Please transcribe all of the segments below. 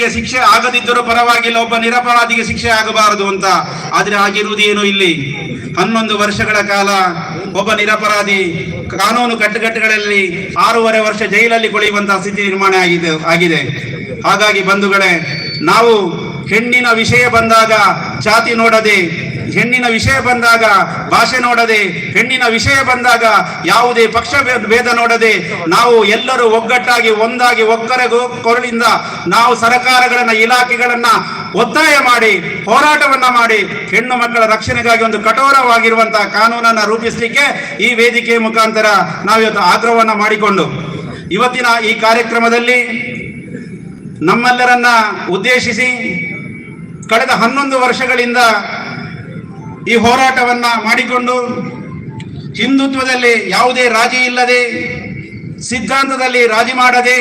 ಅಪರಾಧಿಗೆ ಶಿಕ್ಷೆ ಆಗದಿದ್ದರೂ ಪರವಾಗಿಲ್ಲ, ಒಬ್ಬ ನಿರಪರಾಧಿಗೆ ಶಿಕ್ಷೆ ಆಗಬಾರದು ಅಂತ. ಆದ್ರೆ ಆಗಿರುವುದೇನು ಇಲ್ಲಿ? 11 ವರ್ಷಗಳ ಕಾಲ ಒಬ್ಬ ನಿರಪರಾಧಿ ಕಾನೂನು ಕಟ್ಟುಕಟ್ಟುಗಳಲ್ಲಿ 6.5 ವರ್ಷ ಜೈಲಲ್ಲಿ ಕೊಳೆಯುವಂತಹ ಸ್ಥಿತಿ ನಿರ್ಮಾಣ ಆಗಿದೆ. ಹಾಗಾಗಿ ಬಂಧುಗಳೇ, ನಾವು ಹೆಣ್ಣಿನ ವಿಷಯ ಬಂದಾಗ ಜಾತಿ ನೋಡದೆ, ಹೆಣ್ಣಿನ ವಿಷಯ ಬಂದಾಗ ಭಾಷೆ ನೋಡದೆ, ಹೆಣ್ಣಿನ ವಿಷಯ ಬಂದಾಗ ಯಾವುದೇ ಪಕ್ಷ ಭೇದ ನೋಡದೆ ನಾವು ಎಲ್ಲರೂ ಒಗ್ಗಟ್ಟಾಗಿ ಒಂದಾಗಿ ಕೊರಳಿಂದ ನಾವು ಸರ್ಕಾರಗಳನ್ನ, ಇಲಾಖೆಗಳನ್ನ ಒತ್ತಾಯ ಮಾಡಿ, ಹೋರಾಟವನ್ನ ಮಾಡಿ ಹೆಣ್ಣು ಮಕ್ಕಳ ರಕ್ಷಣೆಗಾಗಿ ಒಂದು ಕಠೋರವಾಗಿರುವಂತಹ ಕಾನೂನನ್ನ ರೂಪಿಸಲಿಕ್ಕೆ ಈ ವೇದಿಕೆ ಮುಖಾಂತರ ನಾವಿವತ್ತು ಆಗ್ರಹವನ್ನ ಮಾಡಿಕೊಂಡು ಇವತ್ತಿನ ಈ ಕಾರ್ಯಕ್ರಮದಲ್ಲಿ ನಮ್ಮೆಲ್ಲರನ್ನ ಉದ್ದೇಶಿಸಿ ಕಳೆದ 11 ವರ್ಷಗಳಿಂದ ಈ ಹೋರಾಟವನ್ನ ಮಾಡಿಕೊಂಡು ಹಿಂದುತ್ವದಲ್ಲಿ ಯಾವುದೇ ರಾಜಿ ಇಲ್ಲದೆ, ಸಿದ್ಧಾಂತದಲ್ಲಿ ರಾಜಿ ಮಾಡದೆ,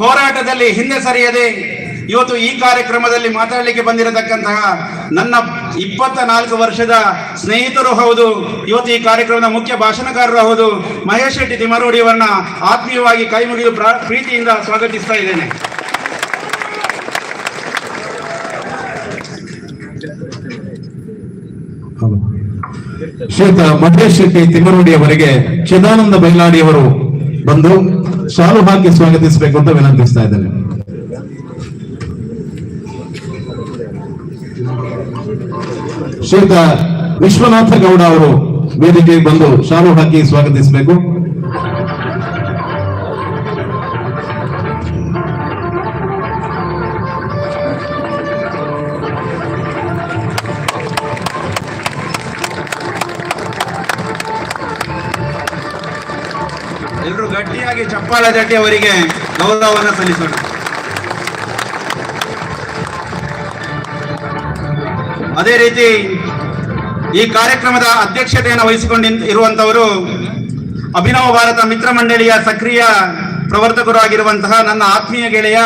ಹೋರಾಟದಲ್ಲಿ ಹಿಂದೆ ಸರಿಯದೆ ಇವತ್ತು ಈ ಕಾರ್ಯಕ್ರಮದಲ್ಲಿ ಮಾತಾಡಲಿಕ್ಕೆ ಬಂದಿರತಕ್ಕಂತಹ ನನ್ನ 24 ವರ್ಷದ ಸ್ನೇಹಿತರು ಹೌದು, ಇವತ್ತು ಈ ಕಾರ್ಯಕ್ರಮದ ಮುಖ್ಯ ಭಾಷಣಕಾರರು ಹೌದು, ಮಹೇಶ್ ಶೆಟ್ಟಿ ತಿಮರೋಡಿಯವರನ್ನ ಆತ್ಮೀಯವಾಗಿ ಕೈ ಮುಗಿದು ಪ್ರೀತಿಯಿಂದ ಸ್ವಾಗತಿಸ್ತಾ ಇದ್ದೇನೆ. ಶ್ರೀಯುತ ಮಹೇಶ್ ಶೆಟ್ಟಿ ತಿಮ್ಮರೋಡಿ ಅವರಿಗೆ ಚಿದಾನಂದ ಬೈಲಾಡಿಯವರು ಬಂದು ಶಾಲು ಹಾಕಿ ಸ್ವಾಗತಿಸಬೇಕು ಅಂತ ವಿನಂತಿಸ್ತಾ ಇದ್ದೇನೆ. ಶ್ರೀಯುತ ವಿಶ್ವನಾಥ ಗೌಡ ಅವರು ವೇದಿಕೆಗೆ ಬಂದು ಶಾಲು ಹಾಕಿ ಸ್ವಾಗತಿಸಬೇಕು. ಎಲ್ಲರೂ ಗಟ್ಟಿಯಾಗಿ ಚಪ್ಪಾಳ ತಟ್ಟಿ ಅವರಿಗೆ ಗೌರವವನ್ನು ಸಲ್ಲಿಸೋಣ. ಅದೇ ರೀತಿ ಈ ಕಾರ್ಯಕ್ರಮದ ಅಧ್ಯಕ್ಷತೆಯನ್ನು ವಹಿಸಿಕೊಂಡಿರುವಂತವರು ಅಭಿನವ ಭಾರತ ಮಿತ್ರ ಮಂಡಳಿಯ ಸಕ್ರಿಯ ಪ್ರವರ್ತಕರು ಆಗಿರುವಂತಹ ನನ್ನ ಆತ್ಮೀಯ ಗೆಳೆಯ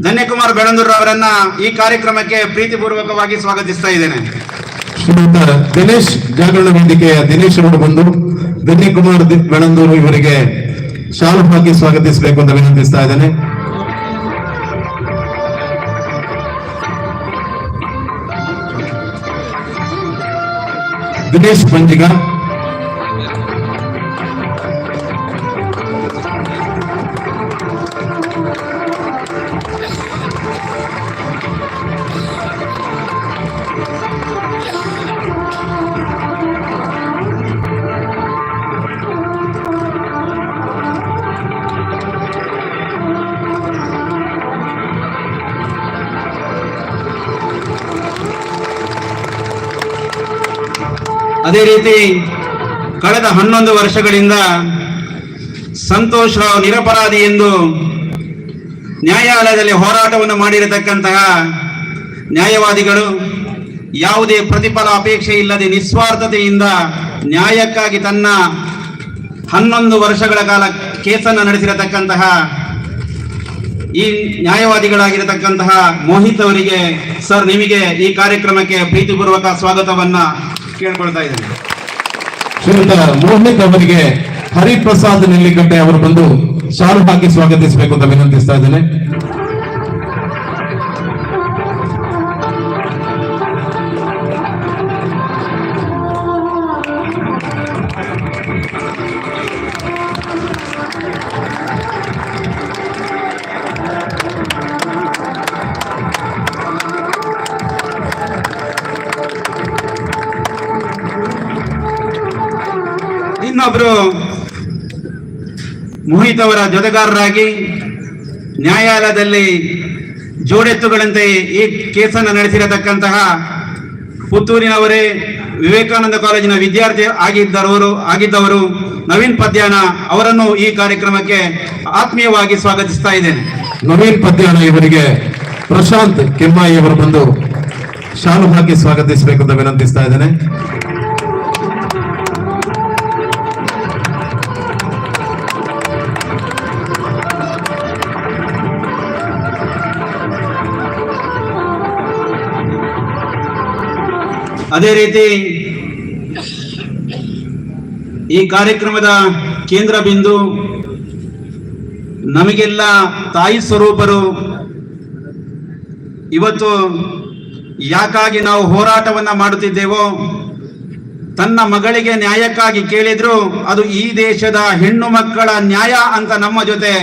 ಧನ್ಯಕುಮಾರ್ ಬೆಳಂದೂರು ಅವರನ್ನ ಈ ಕಾರ್ಯಕ್ರಮಕ್ಕೆ ಪ್ರೀತಿಪೂರ್ವಕವಾಗಿ ಸ್ವಾಗತಿಸ್ತಾ ಇದ್ದೇನೆ. ಶ್ರೀಯುತ ದಿನೇಶ್ ಜಾಗರಣ ವೇದಿಕೆಯ ದಿನೇಶ್ ಅವರು ಬಂದು ಧನ್ಯಕುಮಾರ್ ಬೆಳಂದೂರು ಇವರಿಗೆ ಶಾಲು ಹಾಕಿ ಸ್ವಾಗತಿಸಬೇಕು ಅಂತ ವಿನಂತಿಸ್ತಾ ಇದ್ದೇನೆ. ದಿನೇಶ್ ಪಂಜಿಗ, ಅದೇ ರೀತಿ ಕಳೆದ 11 ವರ್ಷಗಳಿಂದ ಸಂತೋಷ್ ರಾವ್ ನಿರಪರಾಧಿ ಎಂದು ನ್ಯಾಯಾಲಯದಲ್ಲಿ ಹೋರಾಟವನ್ನು ಮಾಡಿರತಕ್ಕಂತಹ ನ್ಯಾಯವಾದಿಗಳು ಯಾವುದೇ ಪ್ರತಿಫಲ ಅಪೇಕ್ಷೆ ಇಲ್ಲದೆ ನಿಸ್ವಾರ್ಥತೆಯಿಂದ ನ್ಯಾಯಕ್ಕಾಗಿ ತನ್ನ 11 ವರ್ಷಗಳ ಕಾಲ ಕೇಸನ್ನು ನಡೆಸಿರತಕ್ಕಂತಹ ಈ ನ್ಯಾಯವಾದಿಗಳಾಗಿರತಕ್ಕಂತಹ ಮೋಹಿತ್ ಅವರಿಗೆ ಸರ್, ನಿಮಗೆ ಈ ಕಾರ್ಯಕ್ರಮಕ್ಕೆ ಪ್ರೀತಿಪೂರ್ವಕ ಸ್ವಾಗತವನ್ನ ಕೇಳ್ಕೊಳ್ತಾ ಇದ್ದೇನೆ. ಶ್ರೀಯುತ ಮೋಹಿತ್ ಅವರಿಗೆ ಹರಿಪ್ರಸಾದ್ ನೆಲ್ಲಿಗಟ್ಟೆ ಅವರು ಬಂದು ಶಾಲು ಹಾಕಿ ಸ್ವಾಗತಿಸಬೇಕು ಅಂತ ವಿನಂತಿಸ್ತಾ ಇದ್ದೇನೆ. ಇನ್ನೊಬ್ರು ಮೋಹಿತ್ ಅವರ ಜೊತೆಗಾರರಾಗಿ ನ್ಯಾಯಾಲಯದಲ್ಲಿ ಜೋಡೆತ್ತುಗಳಂತೆ ಈ ಕೇಸನ್ನು ನಡೆಸಿರತಕ್ಕಂತಹ ಪುತ್ತೂರಿನವರೇ, ವಿವೇಕಾನಂದ ಕಾಲೇಜಿನ ವಿದ್ಯಾರ್ಥಿ ಆಗಿದ್ದವರು ನವೀನ್ ಪದ್ಯಾನ ಅವರನ್ನು ಈ ಕಾರ್ಯಕ್ರಮಕ್ಕೆ ಆತ್ಮೀಯವಾಗಿ ಸ್ವಾಗತಿಸ್ತಾ ಇದ್ದೇನೆ. ನವೀನ್ ಪದ್ಯಾನ ಇವರಿಗೆ ಪ್ರಶಾಂತ್ ಕೆಮ್ಮಾಯಿ ಅವರು ಬಂದು ಶಾಲು ಹಾಕಿ ಸ್ವಾಗತಿಸಬೇಕು ಅಂತ ವಿನಂತಿಸ್ತಾ ಇದ್ದೇನೆ. ಅದೇ ರೀತಿ ಈ ಕಾರ್ಯಕ್ರಮದ ಕೇಂದ್ರ ಬಿಂದು ನಮಗೆಲ್ಲ ತಾಯಿ ಸ್ವರೂಪರು ಇವತ್ತು ಯಾಕಾಗಿ ನಾವು ಹೋರಾಟವನ್ನ ಮಾಡುತ್ತಿದ್ದೇವೋ, ತನ್ನ ಮಗಳಿಗೆ ನ್ಯಾಯಕ್ಕಾಗಿ ಕೇಳಿದ್ರು ಅದು ಈ ದೇಶದ ಹೆಣ್ಣು ಮಕ್ಕಳ ನ್ಯಾಯ ಅಂತ ನಮ್ಮ ಜೊತೆ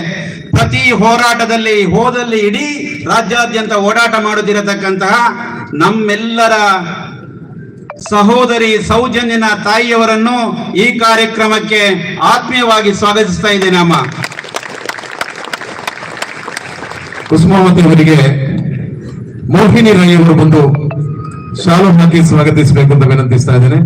ಪ್ರತಿ ಹೋರಾಟದಲ್ಲಿ ಹೋದಲ್ಲಿ ಇಡೀ ರಾಜ್ಯಾದ್ಯಂತ ಓಡಾಟ ಮಾಡುತ್ತಿರತಕ್ಕಂತಹ ನಮ್ಮೆಲ್ಲರ ಸಹೋದರಿ ಸೌಜನ್ಯನ ತಾಯಿಯವರನ್ನು ಈ ಕಾರ್ಯಕ್ರಮಕ್ಕೆ ಆತ್ಮೀಯವಾಗಿ ಸ್ವಾಗತಿಸ್ತಾ ಇದ್ದೇನೆ. ಅಮ್ಮ ಕುಸುಮಾವತಿ ಅವರಿಗೆ ಮೋಹಿನಿ ರೈ ಅವರು ಬಂದು ಶಾಲು ಹಾಕಿ ಸ್ವಾಗತಿಸಬೇಕು ಅಂತ ವಿನಂತಿಸ್ತಾ ಇದ್ದೇನೆ.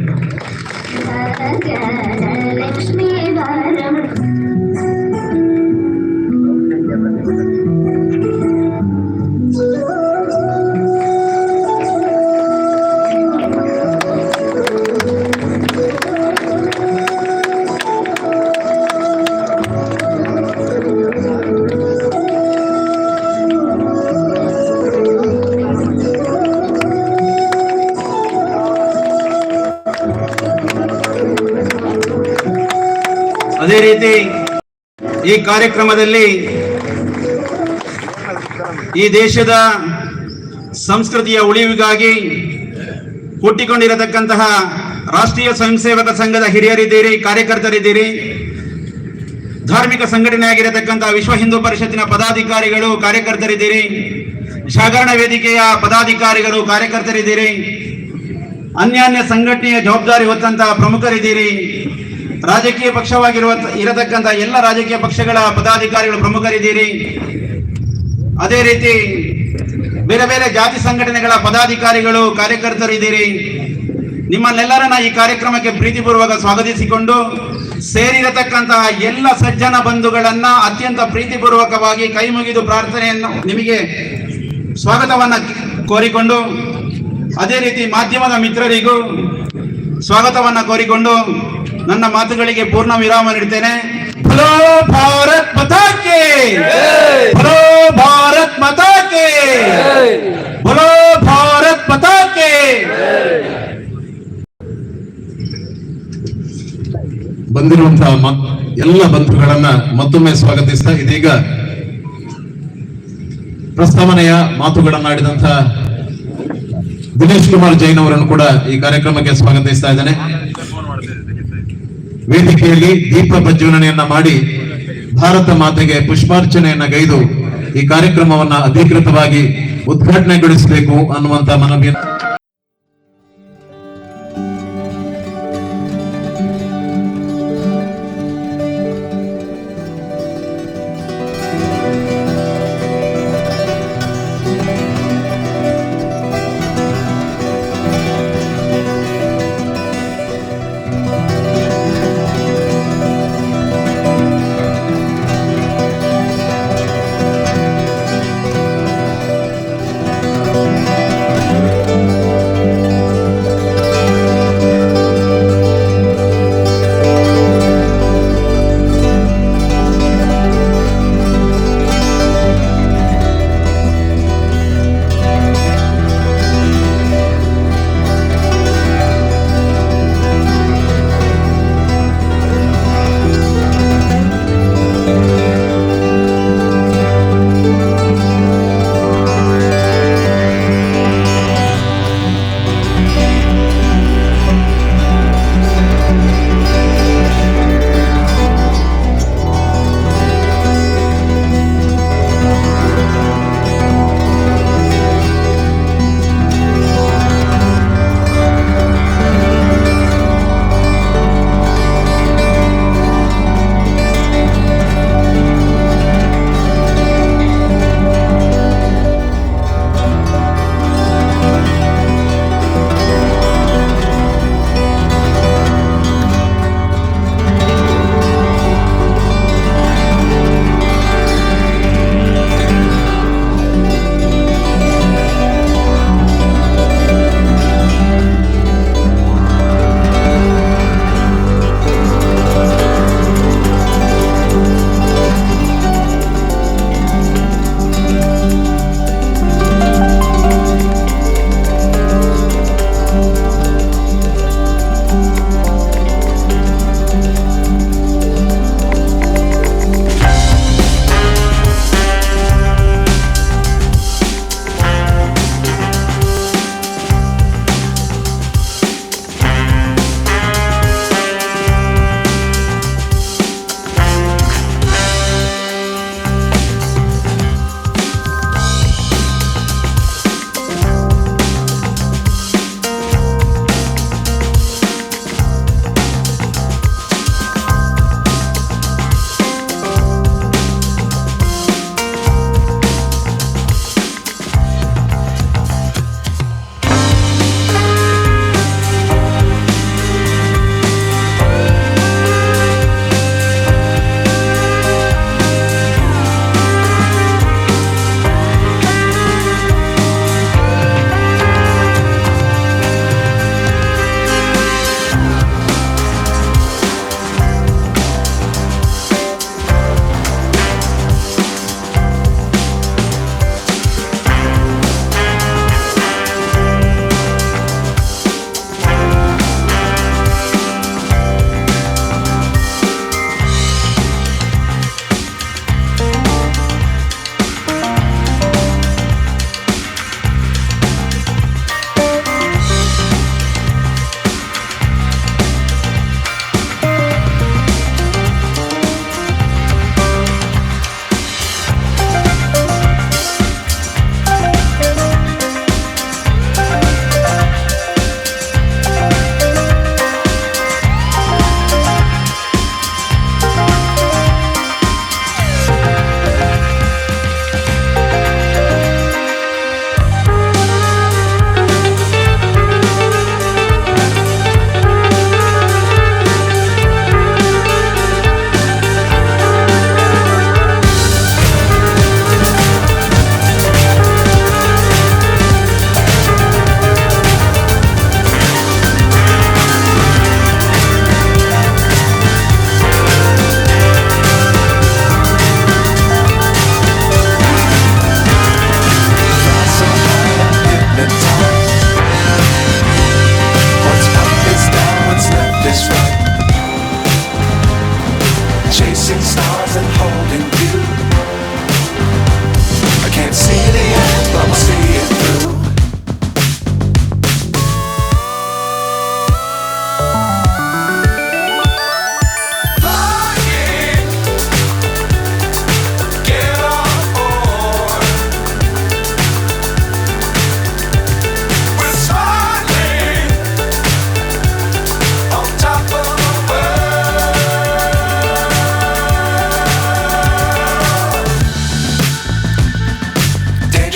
ಅದೇ ರೀತಿ ಈ ಕಾರ್ಯಕ್ರಮದಲ್ಲಿ ಈ ದೇಶದ ಸಂಸ್ಕೃತಿಯ ಉಳಿವಿಗಾಗಿ ಹುಟ್ಟಿಕೊಂಡಿರತಕ್ಕಂತಹ ರಾಷ್ಟ್ರೀಯ ಸ್ವಯಂ ಸೇವಕ ಸಂಘದ ಹಿರಿಯರಿದ್ದೀರಿ, ಕಾರ್ಯಕರ್ತರಿದ್ದೀರಿ, ಧಾರ್ಮಿಕ ಸಂಘಟನೆಯಾಗಿರತಕ್ಕಂತಹ ವಿಶ್ವ ಹಿಂದೂ ಪರಿಷತ್ತಿನ ಪದಾಧಿಕಾರಿಗಳು, ಕಾರ್ಯಕರ್ತರಿದ್ದೀರಿ, ಜಾಗರಣ ವೇದಿಕೆಯ ಪದಾಧಿಕಾರಿಗಳು, ಕಾರ್ಯಕರ್ತರಿದ್ದೀರಿ, ಅನ್ಯಾನ್ಯ ಸಂಘಟನೆಯ ಜವಾಬ್ದಾರಿ ಹೊತ್ತಂತಹ ಪ್ರಮುಖರಿದ್ದೀರಿ, ರಾಜಕೀಯ ಇರತಕ್ಕಂಥ ಎಲ್ಲ ರಾಜಕೀಯ ಪಕ್ಷಗಳ ಪದಾಧಿಕಾರಿಗಳು ಪ್ರಮುಖರಿದ್ದೀರಿ. ಅದೇ ರೀತಿ ಬೇರೆ ಬೇರೆ ಜಾತಿ ಸಂಘಟನೆಗಳ ಪದಾಧಿಕಾರಿಗಳು, ಕಾರ್ಯಕರ್ತರಿದ್ದೀರಿ. ನಿಮ್ಮನ್ನೆಲ್ಲರನ್ನ ಈ ಕಾರ್ಯಕ್ರಮಕ್ಕೆ ಪ್ರೀತಿಪೂರ್ವಕ ಸ್ವಾಗತಿಸಿಕೊಂಡು ಸೇರಿರತಕ್ಕಂತಹ ಎಲ್ಲ ಸಜ್ಜನ ಬಂಧುಗಳನ್ನ ಅತ್ಯಂತ ಪ್ರೀತಿಪೂರ್ವಕವಾಗಿ ಕೈ ಮುಗಿದು ಪ್ರಾರ್ಥನೆಯನ್ನು ನಿಮಗೆ ಸ್ವಾಗತವನ್ನ ಕೋರಿಕೊಂಡು, ಅದೇ ರೀತಿ ಮಾಧ್ಯಮದ ಮಿತ್ರರಿಗೂ ಸ್ವಾಗತವನ್ನ ಕೋರಿಕೊಂಡು ನನ್ನ ಮಾತುಗಳಿಗೆ ಪೂರ್ಣ ವಿರಾಮ ನೀಡುತ್ತೇನೆ. ಭಲೋ ಭಾರತ್ ಮಾತಾ ಕಿ ಜೈ, ಭಲೋ ಭಾರತ್ ಮಾತಾ ಕಿ ಜೈ, ಭಲೋ ಭಾರತ್ ಮಾತಾ ಕಿ ಜೈ. ಬಂದಿರುವಂತಹ ಎಲ್ಲ ಬಂಧುಗಳನ್ನ ಮತ್ತೊಮ್ಮೆ ಸ್ವಾಗತಿಸ್ತಾ ಇದೀಗ ಪ್ರಸ್ತಾವನೆಯ ಮಾತುಗಳನ್ನಾಡಿದಂತಹ ದಿನೇಶ್ ಕುಮಾರ್ ಜೈನ್ ಅವರನ್ನು ಕೂಡ ಈ ಕಾರ್ಯಕ್ರಮಕ್ಕೆ ಸ್ವಾಗತಿಸ್ತಾ ಇದ್ದೇನೆ. ವೇದಿಕೆಯಲ್ಲಿ ದೀಪ ಪ್ರಜ್ವಲನೆಯನ್ನ ಮಾಡಿ ಭಾರತ ಮಾತೆಗೆ ಪುಷ್ಪಾರ್ಚನೆಯನ್ನ ಗೈದು ಈ ಕಾರ್ಯಕ್ರಮವನ್ನ ಅಧಿಕೃತವಾಗಿ ಉದ್ಘಾಟನೆಗೊಳಿಸಬೇಕು ಅನ್ನುವಂತ ಮನವಿಯನ್ನು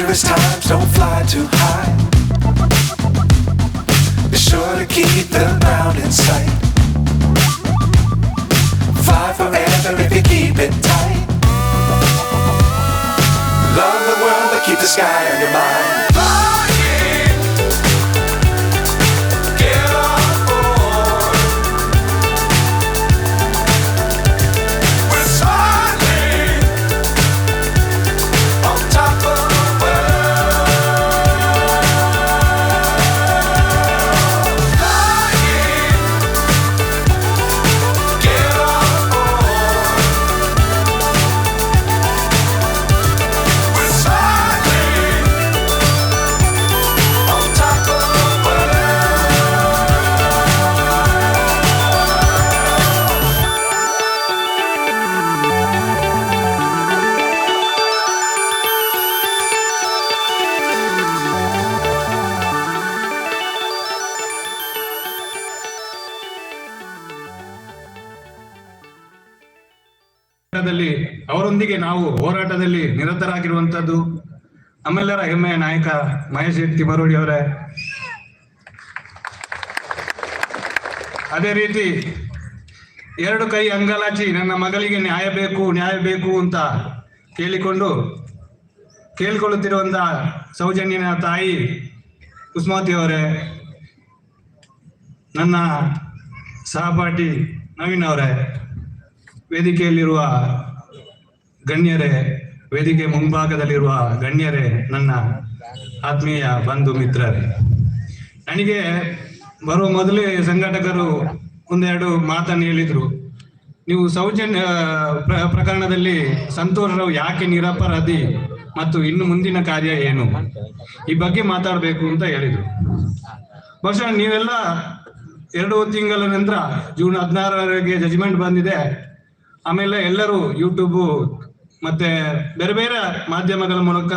dangerous times, don't fly too high. Be sure to keep the ground in sight. Fly forever if you keep it tight. Love the world, but keep the sky on your mind. ಅವರೊಂದಿಗೆ ನಾವು ಹೋರಾಟದಲ್ಲಿ ನಿರತರಾಗಿರುವಂತದ್ದು ನಮ್ಮೆಲ್ಲರ ಹೆಮ್ಮೆಯ ನಾಯಕ ಮಹೇಶ್ ತಿಮರೋಡಿ ಅವರೇ. ಅದೇ ರೀತಿ ಎರಡು ಕೈ ಅಂಗಲಾಚಿ ನನ್ನ ಮಗಳಿಗೆ ನ್ಯಾಯ ಬೇಕು ಅಂತ ಕೇಳಿಕೊಳ್ಳುತ್ತಿರುವಂತ ಸೌಜನ್ಯನ ತಾಯಿ ಕುಸುಮಾವತಿ ಅವರೇ, ನನ್ನ ಸಹಪಾಠಿ ನವೀನ್ ಅವರೇ, ವೇದಿಕೆಯಲ್ಲಿರುವ ಗಣ್ಯರೇ, ವೇದಿಕೆ ಮುಂಭಾಗದಲ್ಲಿರುವ ಗಣ್ಯರೇ, ನನ್ನ ಆತ್ಮೀಯ ಬಂಧು ಮಿತ್ರರೇ, ನನಗೆ ಬರುವ ಮೊದಲೇ ಸಂಘಟಕರು ಒಂದೆರಡು ಮಾತನ್ನು ಹೇಳಿದ್ರು. ನೀವು ಸೌಜನ್ಯ ಪ್ರಕರಣದಲ್ಲಿ ಸಂತೋಷ್ ರಾವ್ ಯಾಕೆ ನಿರಪರಾಧಿ ಮತ್ತು ಇನ್ನು ಮುಂದಿನ ಕಾರ್ಯ ಏನು, ಈ ಬಗ್ಗೆ ಮಾತಾಡಬೇಕು ಅಂತ ಹೇಳಿದ್ರು. ಬಹುಶಃ ನೀವೆಲ್ಲ 2 ತಿಂಗಳ ನಂತರ ಜೂನ್ 16 ಜಜ್ಮೆಂಟ್ ಬಂದಿದೆ. ಆಮೇಲೆ ಎಲ್ಲರೂ ಯೂಟ್ಯೂಬ್ ಮತ್ತೆ ಬೇರೆ ಬೇರೆ ಮಾಧ್ಯಮಗಳ ಮೂಲಕ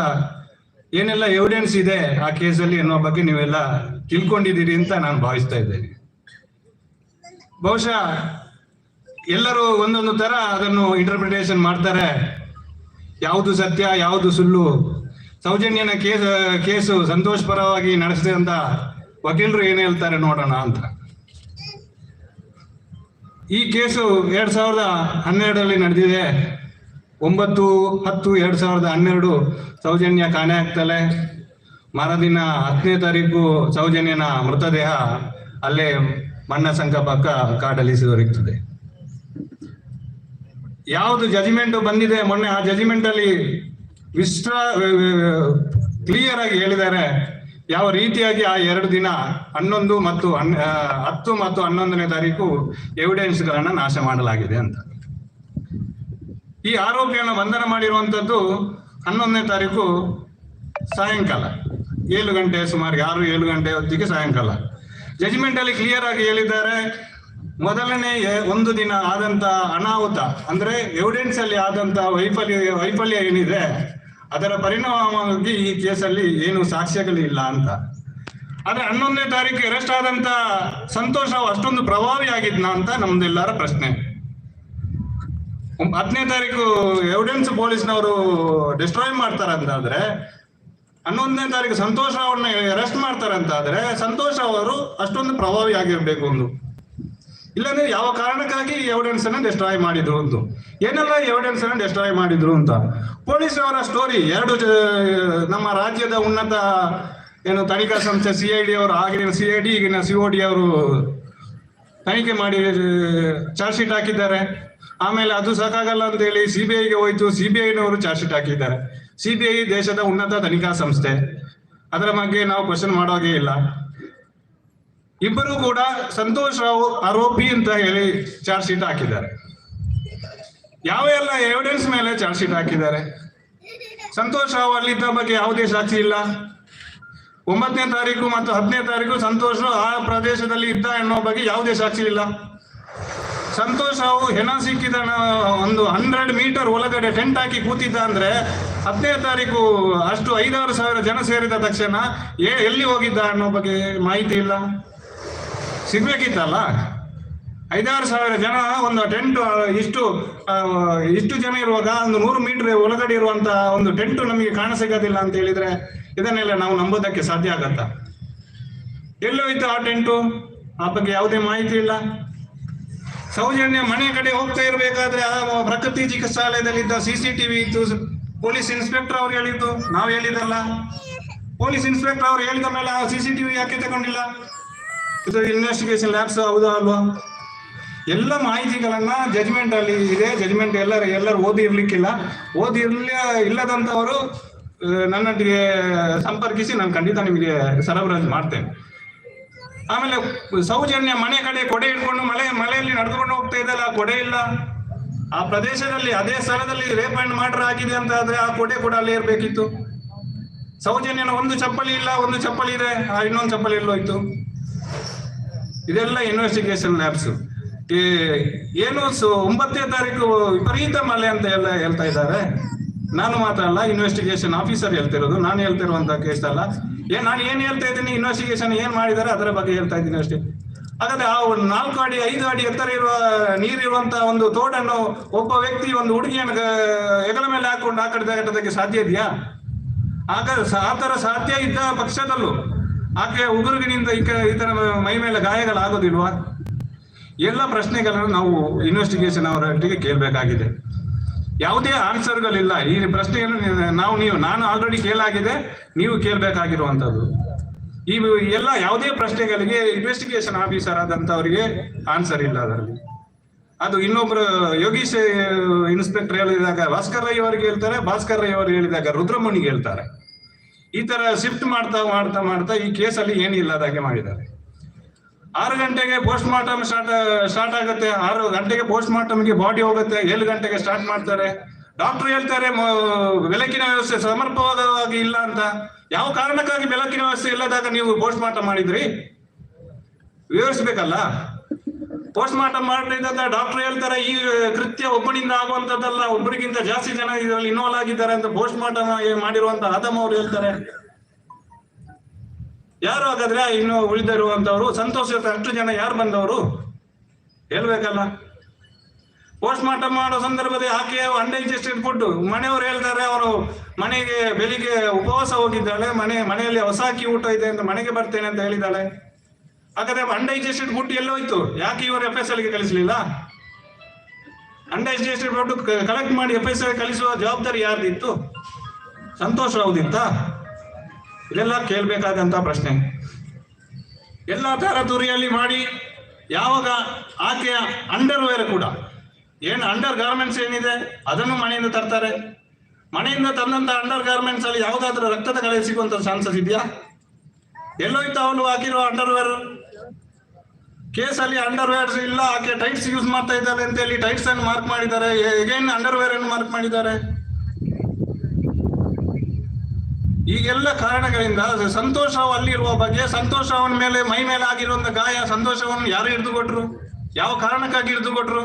ಏನೆಲ್ಲ ಎವಿಡೆನ್ಸ್ ಇದೆ ಆ ಕೇಸಲ್ಲಿ ಅನ್ನೋ ಬಗ್ಗೆ ನೀವೆಲ್ಲ ತಿಳ್ಕೊಂಡಿದ್ದೀರಿ ಅಂತ ನಾನು ಭಾವಿಸ್ತಾ ಇದ್ದೇನೆ. ಬಹುಶಃ ಎಲ್ಲರೂ ಒಂದೊಂದು ತರ ಅದನ್ನು ಇಂಟರ್ಪ್ರಿಟೇಷನ್ ಮಾಡ್ತಾರೆ, ಯಾವುದು ಸತ್ಯ ಯಾವುದು ಸುಳ್ಳು. ಸೌಜನ್ಯನ ಕೇಸು ಸಂತೋಷ್ ಪರವಾಗಿ ನಡೆಸಿದೆ ಅಂತ ವಕೀಲರು ಏನ್ ಹೇಳ್ತಾರೆ ನೋಡೋಣ ಅಂತ. ಈ ಕೇಸು 2012 ನಡೆದಿದೆ. 9/10/2012 ಸೌಜನ್ಯ ಕಾಣೆ ಆಗ್ತಾಳೆ. ಮರುದಿನ 10ನೇ ತಾರೀಕು ಸೌಜನ್ಯನ ಮೃತದೇಹ ಅಲ್ಲೇ ಮಣ್ಣಸಂಕ ಪಕ್ಕ ಕಾಡಲ್ಲಿ ದೊರಕುತ್ತದೆ. ಯಾವುದು ಜಜ್ಮೆಂಟ್ ಬಂದಿದೆ ಮೊನ್ನೆ, ಆ ಜಜ್ಮೆಂಟ್ ಅಲ್ಲಿ ಕ್ಲಿಯರ್ ಆಗಿ ಹೇಳಿದ್ದಾರೆ ಯಾವ ರೀತಿಯಾಗಿ ಆ 2 ದಿನ 10 ಮತ್ತು 11ನೇ ತಾರೀಕು ಎವಿಡೆನ್ಸ್ಗಳನ್ನ ನಾಶ ಮಾಡಲಾಗಿದೆ ಅಂತ. ಈ ಆರೋಪಿಯನ್ನು ಬಂಧನ ಮಾಡಿರುವಂತದ್ದು 11ನೇ ತಾರೀಕು ಸಾಯಂಕಾಲ 7 ಗಂಟೆ, ಸುಮಾರು 6-7 ಗಂಟೆ ಹೊತ್ತಿಗೆ ಸಾಯಂಕಾಲ. ಜಜ್ಮೆಂಟ್ ಅಲ್ಲಿ ಕ್ಲಿಯರ್ ಆಗಿ ಹೇಳಿದ್ದಾರೆ, ಮೊದಲನೇ 1 ದಿನ ಆದಂತ ಅನಾಹುತ ಅಂದ್ರೆ ಎವಿಡೆನ್ಸ್ ಅಲ್ಲಿ ಆದಂತ ವೈಫಲ್ಯ ಏನಿದೆ ಅದರ ಪರಿಣಾಮವಾಗಿ ಈ ಕೇಸಲ್ಲಿ ಏನು ಸಾಕ್ಷ್ಯಗಳಿಲ್ಲ ಅಂತ. ಆದ್ರೆ 11ನೇ ತಾರೀಕು ಅರೆಸ್ಟ್ ಆದಂತ ಸಂತೋಷ್ ರಾವ್ ಅಷ್ಟೊಂದು ಪ್ರಭಾವಿ ಆಗಿದ್ನ ಅಂತ ನಮ್ದೆಲ್ಲರ ಪ್ರಶ್ನೆ. 10ನೇ ತಾರೀಕು ಎವಿಡೆನ್ಸ್ ಪೊಲೀಸ್ನವರು ಡಿಸ್ಟ್ರಾಯ್ ಮಾಡ್ತಾರಂತಾದ್ರೆ 11ನೇ ತಾರೀಕು ಸಂತೋಷ್ ರಾವ್ನ ಅರೆಸ್ಟ್ ಮಾಡ್ತಾರಂತಾದ್ರೆ ಸಂತೋಷ್ ರಾವ್ ಅವರು ಅಷ್ಟೊಂದು ಪ್ರಭಾವಿ ಆಗಿರ್ಬೇಕು ಒಂದು. ಇಲ್ಲಾಂದ್ರೆ ಯಾವ ಕಾರಣಕ್ಕಾಗಿ ಎವಿಡೆನ್ಸ್ ಅನ್ನ ಡಿಸ್ಟ್ರಾಯ್ ಮಾಡಿದ್ರು ಅಂತ, ಏನೆಲ್ಲ ಎವಿಡೆನ್ಸ್ ಅನ್ನ ಡಿಸ್ಟ್ರಾಯ್ ಮಾಡಿದ್ರು ಅಂತ ಪೊಲೀಸ್ ಅವರ ಸ್ಟೋರಿ. ನಮ್ಮ ರಾಜ್ಯದ ಉನ್ನತ ತನಿಖಾ ಸಂಸ್ಥೆ CID ಅವರು, ಆಗಿನ CID ಈಗಿನ COD ಅವರು ತನಿಖೆ ಮಾಡಿ ಚಾರ್ಜ್ ಶೀಟ್ ಹಾಕಿದ್ದಾರೆ. ಆಮೇಲೆ ಅದು ಸಾಕಾಗಲ್ಲ ಅಂತ ಹೇಳಿ CBIಗೆ ಹೋಯ್ತು, CBIನವರು ಚಾರ್ಜ್ ಶೀಟ್ ಹಾಕಿದ್ದಾರೆ. CBI ದೇಶದ ಉನ್ನತ ತನಿಖಾ ಸಂಸ್ಥೆ, ಅದರ ಬಗ್ಗೆ ನಾವು ಕ್ವಶನ್ ಮಾಡೋದೇ ಇಲ್ಲ. ಇಬ್ಬರು ಕೂಡ ಸಂತೋಷ್ ರಾವ್ ಆರೋಪಿ ಅಂತ ಹೇಳಿ ಚಾರ್ಜ್ ಶೀಟ್ ಹಾಕಿದ್ದಾರೆ. ಯಾವ ಎಲ್ಲ ಎವಿಡೆನ್ಸ್ ಮೇಲೆ ಚಾರ್ಜ್ ಶೀಟ್ ಹಾಕಿದ್ದಾರೆ? ಸಂತೋಷ್ ರಾವ್ ಅಲ್ಲಿದ್ದ ಬಗ್ಗೆ ಯಾವುದೇ ಸಾಕ್ಷಿ ಇಲ್ಲ. 9ನೇ ತಾರೀಕು ಮತ್ತು 10ನೇ ತಾರೀಕು ಸಂತೋಷ್ ರಾವ್ ಆ ಪ್ರದೇಶದಲ್ಲಿ ಇದ್ದ ಎನ್ನುವ ಬಗ್ಗೆ ಯಾವುದೇ ಸಾಕ್ಷಿ ಇಲ್ಲ. ಸಂತೋಷ್ ರಾವ್ ಹೆಣ ಸಿಕ್ಕಿದ ಒಂದು 100 ಮೀಟರ್ ಒಳಗಡೆ ಟೆಂಟ್ ಹಾಕಿ ಕೂತಿದ್ದ ಅಂದ್ರೆ 10ನೇ ತಾರೀಕು ಅಷ್ಟು 5-6 ಸಾವಿರ ಜನ ಸೇರಿದ ತಕ್ಷಣ ಎಲ್ಲಿ ಹೋಗಿದ್ದ ಅನ್ನೋ ಬಗ್ಗೆ ಮಾಹಿತಿ ಇಲ್ಲ. ಸಿಗ್ಬೇಕಿತ್ತಲ್ಲ. 5,000-6,000 ಜನ ಒಂದು ಟೆಂಟ್ ಇಷ್ಟು ಜನ ಇರುವಾಗ ಒಂದು 100 ಮೀಟರ್ ಒಳಗಡೆ ಇರುವಂತ ಒಂದು ಟೆಂಟ್ ನಮಗೆ ಕಾಣಸಿಗೋದಿಲ್ಲ ಅಂತ ಹೇಳಿದ್ರೆ ಇದನ್ನೆಲ್ಲ ನಾವು ನಂಬೋದಕ್ಕೆ ಸಾಧ್ಯ ಆಗತ್ತಾ? ಎಲ್ಲೋಯ್ತು ಆ ಟೆಂಟು? ಆ ಬಗ್ಗೆ ಯಾವುದೇ ಮಾಹಿತಿ ಇಲ್ಲ. ಸೌಜನ್ಯ ಮನೆ ಕಡೆ ಹೋಗ್ತಾ ಇರಬೇಕಾದ್ರೆ ಆ ಪ್ರಕೃತಿ ಚಿಕಿತ್ಸಾಲಯದಲ್ಲಿದ್ದ CCTV ಇತ್ತು. ಪೊಲೀಸ್ ಇನ್ಸ್ಪೆಕ್ಟರ್ ಅವ್ರು ಹೇಳಿದ್ದು, ನಾವು ಹೇಳಿದಲ್ಲ. ಪೊಲೀಸ್ ಇನ್ಸ್ಪೆಕ್ಟರ್ ಅವ್ರು ಹೇಳಿದ ಮೇಲೆ ಆ CCTV ಯಾಕೆ ತಗೊಂಡಿಲ್ಲ? ಇದು ಇನ್ವೆಸ್ಟಿಗೇಷನ್ ಲ್ಯಾಬ್ಸ್ ಹೌದಾ ಅಲ್ವಾ? ಎಲ್ಲ ಮಾಹಿತಿಗಳನ್ನ ಜಜ್ಮೆಂಟ್ ಅಲ್ಲಿ ಇದೆ. ಜಜ್ಮೆಂಟ್ ಎಲ್ಲರೂ ಓದಿರ್ಲಿಕ್ಕಿಲ್ಲ. ಇಲ್ಲದಂತವರು ನನ್ನೊಟ್ಟಿಗೆ ಸಂಪರ್ಕಿಸಿ ನಾನು ಖಂಡಿತ ನಿಮಗೆ ಸರಬರಾಜು ಮಾಡ್ತೇನೆ. ಆಮೇಲೆ ಸೌಜನ್ಯ ಮನೆ ಕಡೆ ಕೊಡೆ ಇಟ್ಕೊಂಡು ಮಳೆಯಲ್ಲಿ ನಡ್ಕೊಂಡು ಹೋಗ್ತಾ ಇದ್ದಲ್ಲ, ಆ ಕೊಡೆ ಇಲ್ಲ. ಆ ಪ್ರದೇಶದಲ್ಲಿ ಅದೇ ಸ್ಥಳದಲ್ಲಿ ರೇಪ್ ಅಂಡ್ ಮರ್ಡರ್ ಆಗಿದೆ ಅಂತ ಆದ್ರೆ ಆ ಕೊಡೆ ಕೂಡ ಅಲ್ಲೇ ಇರ್ಬೇಕಿತ್ತು. ಸೌಜನ್ಯನ ಒಂದು ಚಪ್ಪಲಿ ಇಲ್ಲ, ಒಂದು ಚಪ್ಪಲಿ ಇದೆ, ಆ ಇನ್ನೊಂದು ಚಪ್ಪಲಿ ಎಲ್ಲೋಯ್ತು? ಇದೆಲ್ಲ ಇನ್ವೆಸ್ಟಿಗೇಷನ್ ಲ್ಯಾಬ್ಸ್. ಏನು 9ನೇ ತಾರೀಕು ವಿಪರೀತ ಮಳೆ ಅಂತ ಎಲ್ಲ ಹೇಳ್ತಾ ಇದ್ದಾರೆ. ನಾನು ಮಾತ್ರ ಅಲ್ಲ, ಇನ್ವೆಸ್ಟಿಗೇಷನ್ ಆಫೀಸರ್ ಹೇಳ್ತಿರೋದು, ನಾನು ಹೇಳ್ತಿರುವಂತ ಕೇಸ್ ಅಲ್ಲ. ನಾನು ಏನ್ ಹೇಳ್ತಾ ಇದ್ದೀನಿ, ಇನ್ವೆಸ್ಟಿಗೇಷನ್ ಏನ್ ಮಾಡಿದ್ದಾರೆ ಅದರ ಬಗ್ಗೆ ಹೇಳ್ತಾ ಇದ್ದೀನಿ ಅಷ್ಟೇ. ಹಾಗಾದ್ರೆ ಆ 4 ಅಡಿ 5 ಅಡಿ ಎತ್ತರ ಇರುವ ನೀರಿರುವಂತಹ ಒಂದು ತೋಡನ್ನು ಒಬ್ಬ ವ್ಯಕ್ತಿ ಒಂದು ಹುಡುಗಿಯನ್ನು ಹೆಗಲ ಮೇಲೆ ಹಾಕೊಂಡು ಆ ಕಡೆ ದಾಟೋದಕ್ಕೆ ಸಾಧ್ಯ ಇದೆಯಾ? ಆ ತರ ಸಾಧ್ಯ ಇದ್ದ ಪಕ್ಷದಲ್ಲೂ ಆಕೆ ಉಗುರುಗಿನಿಂದ ಈ ತರ ಮೈ ಮೇಲೆ ಗಾಯಗಳಾಗೋದಿಲ್ವಾ? ಎಲ್ಲ ಪ್ರಶ್ನೆಗಳನ್ನು ನಾವು ಇನ್ವೆಸ್ಟಿಗೇಷನ್ ಅವರೊಟ್ಟಿಗೆ ಕೇಳಬೇಕಾಗಿದೆ. ಯಾವುದೇ ಆನ್ಸರ್ಗಳಿಲ್ಲ ಈ ಪ್ರಶ್ನೆಯನ್ನು. ನಾನು ಆಲ್ರೆಡಿ ಕೇಳಾಗಿದೆ, ನೀವು ಕೇಳಬೇಕಾಗಿರುವಂತದ್ದು. ಈ ಎಲ್ಲ ಯಾವುದೇ ಪ್ರಶ್ನೆಗಳಿಗೆ ಇನ್ವೆಸ್ಟಿಗೇಷನ್ ಆಫೀಸರ್ ಆದಂತವರಿಗೆ ಆನ್ಸರ್ ಇಲ್ಲ ಅದರಲ್ಲಿ. ಅದು ಇನ್ನೊಬ್ರು ಯೋಗೀಶ್ ಇನ್ಸ್ಪೆಕ್ಟರ್ ಹೇಳಿದಾಗ ಭಾಸ್ಕರ್ ರೈ ಅವರಿಗೆ ಹೇಳ್ತಾರೆ, ಭಾಸ್ಕರ್ ರೈ ಅವರು ಹೇಳಿದಾಗ ರುದ್ರಮುನಿಗೆ ಹೇಳ್ತಾರೆ. ಈ ತರ ಶಿಫ್ಟ್ ಮಾಡ್ತಾ ಮಾಡ್ತಾ ಮಾಡ್ತಾ ಈ ಕೇಸಲ್ಲಿ ಏನಿಲ್ಲದಾಗೆ ಮಾಡಿದ್ದಾರೆ. 6 ಗಂಟೆಗೆ ಪೋಸ್ಟ್ ಮಾರ್ಟಮ್ ಸ್ಟಾರ್ಟ್ ಆಗುತ್ತೆ. 6 ಗಂಟೆಗೆ ಪೋಸ್ಟ್ ಮಾರ್ಟಮ್ಗೆ ಬಾಡಿ ಹೋಗುತ್ತೆ. 7 ಗಂಟೆಗೆ ಸ್ಟಾರ್ಟ್ ಮಾಡ್ತಾರೆ. ಡಾಕ್ಟರ್ ಹೇಳ್ತಾರೆ ಬೆಳಕಿನ ವ್ಯವಸ್ಥೆ ಸಮರ್ಪಕವಾಗಿ ಇಲ್ಲ ಅಂತ. ಯಾವ ಕಾರಣಕ್ಕಾಗಿ ಬೆಳಕಿನ ವ್ಯವಸ್ಥೆ ಇಲ್ಲದಾಗ ನೀವು ಪೋಸ್ಟ್ ಮಾರ್ಟಮ್ ಮಾಡಿದ್ರಿ? ವಿವರಿಸ್ಬೇಕಲ್ಲ. ಪೋಸ್ಟ್ ಮಾರ್ಟಮ್ ಮಾಡಿದಂತ ಡಾಕ್ಟರ್ ಹೇಳ್ತಾರೆ ಈ ಕೃತ್ಯ ಒಬ್ಬನಿಂದ ಆಗುವಂತದ್ದಲ್ಲ, ಒಬ್ಬರಿಗಿಂತ ಜಾಸ್ತಿ ಜನ ಇದರಲ್ಲಿ ಇನ್ವಾಲ್ವ್ ಆಗಿದ್ದಾರೆ ಅಂತ ಪೋಸ್ಟ್ ಮಾರ್ಟಮ್ ಮಾಡಿರುವಂತ ಆದಮ್ ಅವರು ಹೇಳ್ತಾರೆ. ಯಾರು ಹಾಗಾದ್ರೆ ಇನ್ನು ಉಳಿದಿರುವಂತವ್ರು? ಸಂತೋಷ 10 ಜನ ಯಾರು ಬಂದವರು ಹೇಳ್ಬೇಕಲ್ಲ. ಪೋಸ್ಟ್ ಮಾರ್ಟಮ್ ಮಾಡೋ ಸಂದರ್ಭದಲ್ಲಿ ಆಕೆ ಅನ್ಡೈಜೆಸ್ಟೆಡ್ ಫುಡ್, ಮನೆಯವರು ಹೇಳ್ತಾರೆ ಅವರು ಮನೆಗೆ ಬೆಳಿಗ್ಗೆ ಉಪವಾಸ ಹೋಗಿದ್ದಾಳೆ, ಮನೆಯಲ್ಲಿ ಹೊಸ ಅಕ್ಕಿ ಊಟ ಇದೆ ಅಂತ ಮನೆಗೆ ಬರ್ತೇನೆ ಅಂತ ಹೇಳಿದ್ದಾಳೆ. ಹಾಗಾದ್ರೆ ಅನ್ಡೈಜೆಸ್ಟೆಡ್ ಫುಡ್ ಎಲ್ಲೋಯ್ತು? ಯಾಕೆ ಇವರು FSLಗೆ ಕಳಿಸ್ಲಿಲ್ಲ? ಅನ್ಡೈಜೆಸ್ಟೆಡ್ ಫುಡ್ ಕಲೆಕ್ಟ್ ಮಾಡಿ FSL ಕಳಿಸುವ ಜವಾಬ್ದಾರಿ ಯಾರ್ದಿತ್ತು? ಸಂತೋಷ್ ರಾವ್ದಿತ್ತ? ಇದೆಲ್ಲ ಕೇಳ್ಬೇಕಾದಂತ ಪ್ರಶ್ನೆ. ಎಲ್ಲ ತರತುರಿಯಲ್ಲಿ ಮಾಡಿ ಯಾವಾಗ ಆಕೆಯ ಅಂಡರ್ವೇರ್ ಕೂಡ ಅಂಡರ್ ಗಾರ್ಮೆಂಟ್ಸ್ ಏನಿದೆ ಅದನ್ನು ಮನೆಯಿಂದ ತರ್ತಾರೆ. ಮನೆಯಿಂದ ತಂದಂತ ಅಂಡರ್ ಗಾರ್ಮೆಂಟ್ಸ್ ಅಲ್ಲಿ ಯಾವುದಾದ್ರೂ ರಕ್ತದ ಕಲೆ ಸಿಗುವಂತ ಚಾನ್ಸಸ್ ಇದೆಯಾ? ಎಲ್ಲೋಯ್ತು ಅವಳು ಹಾಕಿರುವ ಅಂಡರ್ವೇರ್? ಕೇಸಲ್ಲಿ ಅಂಡರ್ವೇರ್ಸ್ ಇಲ್ಲ, ಆಕೆ ಟೈಟ್ಸ್ ಯೂಸ್ ಮಾಡ್ತಾ ಇದ್ದಾರೆ ಅಂತ ಹೇಳಿ ಟೈಟ್ಸ್ ಅನ್ನು ಮಾರ್ಕ್ ಮಾಡಿದ್ದಾರೆ, ಎಗೇನ್ ಅಂಡರ್ವೇರ್ ಅನ್ನು ಮಾರ್ಕ್ ಮಾಡಿದ್ದಾರೆ. ಈಗೆಲ್ಲ ಕಾರಣಗಳಿಂದ ಸಂತೋಷ್ ರಾವ್ ಅಲ್ಲಿರುವ ಬಗ್ಗೆ, ಸಂತೋಷ್ ರಾವನ ಮೇಲೆ ಮೈ ಮೇಲೆ ಆಗಿರುವಂತ ಗಾಯ, ಸಂತೋಷ್ ರಾವ್ನ ಯಾರು ಹಿಡಿದುಕೊಟ್ರು, ಯಾವ ಕಾರಣಕ್ಕಾಗಿ ಹಿಡಿದುಕೊಟ್ರು?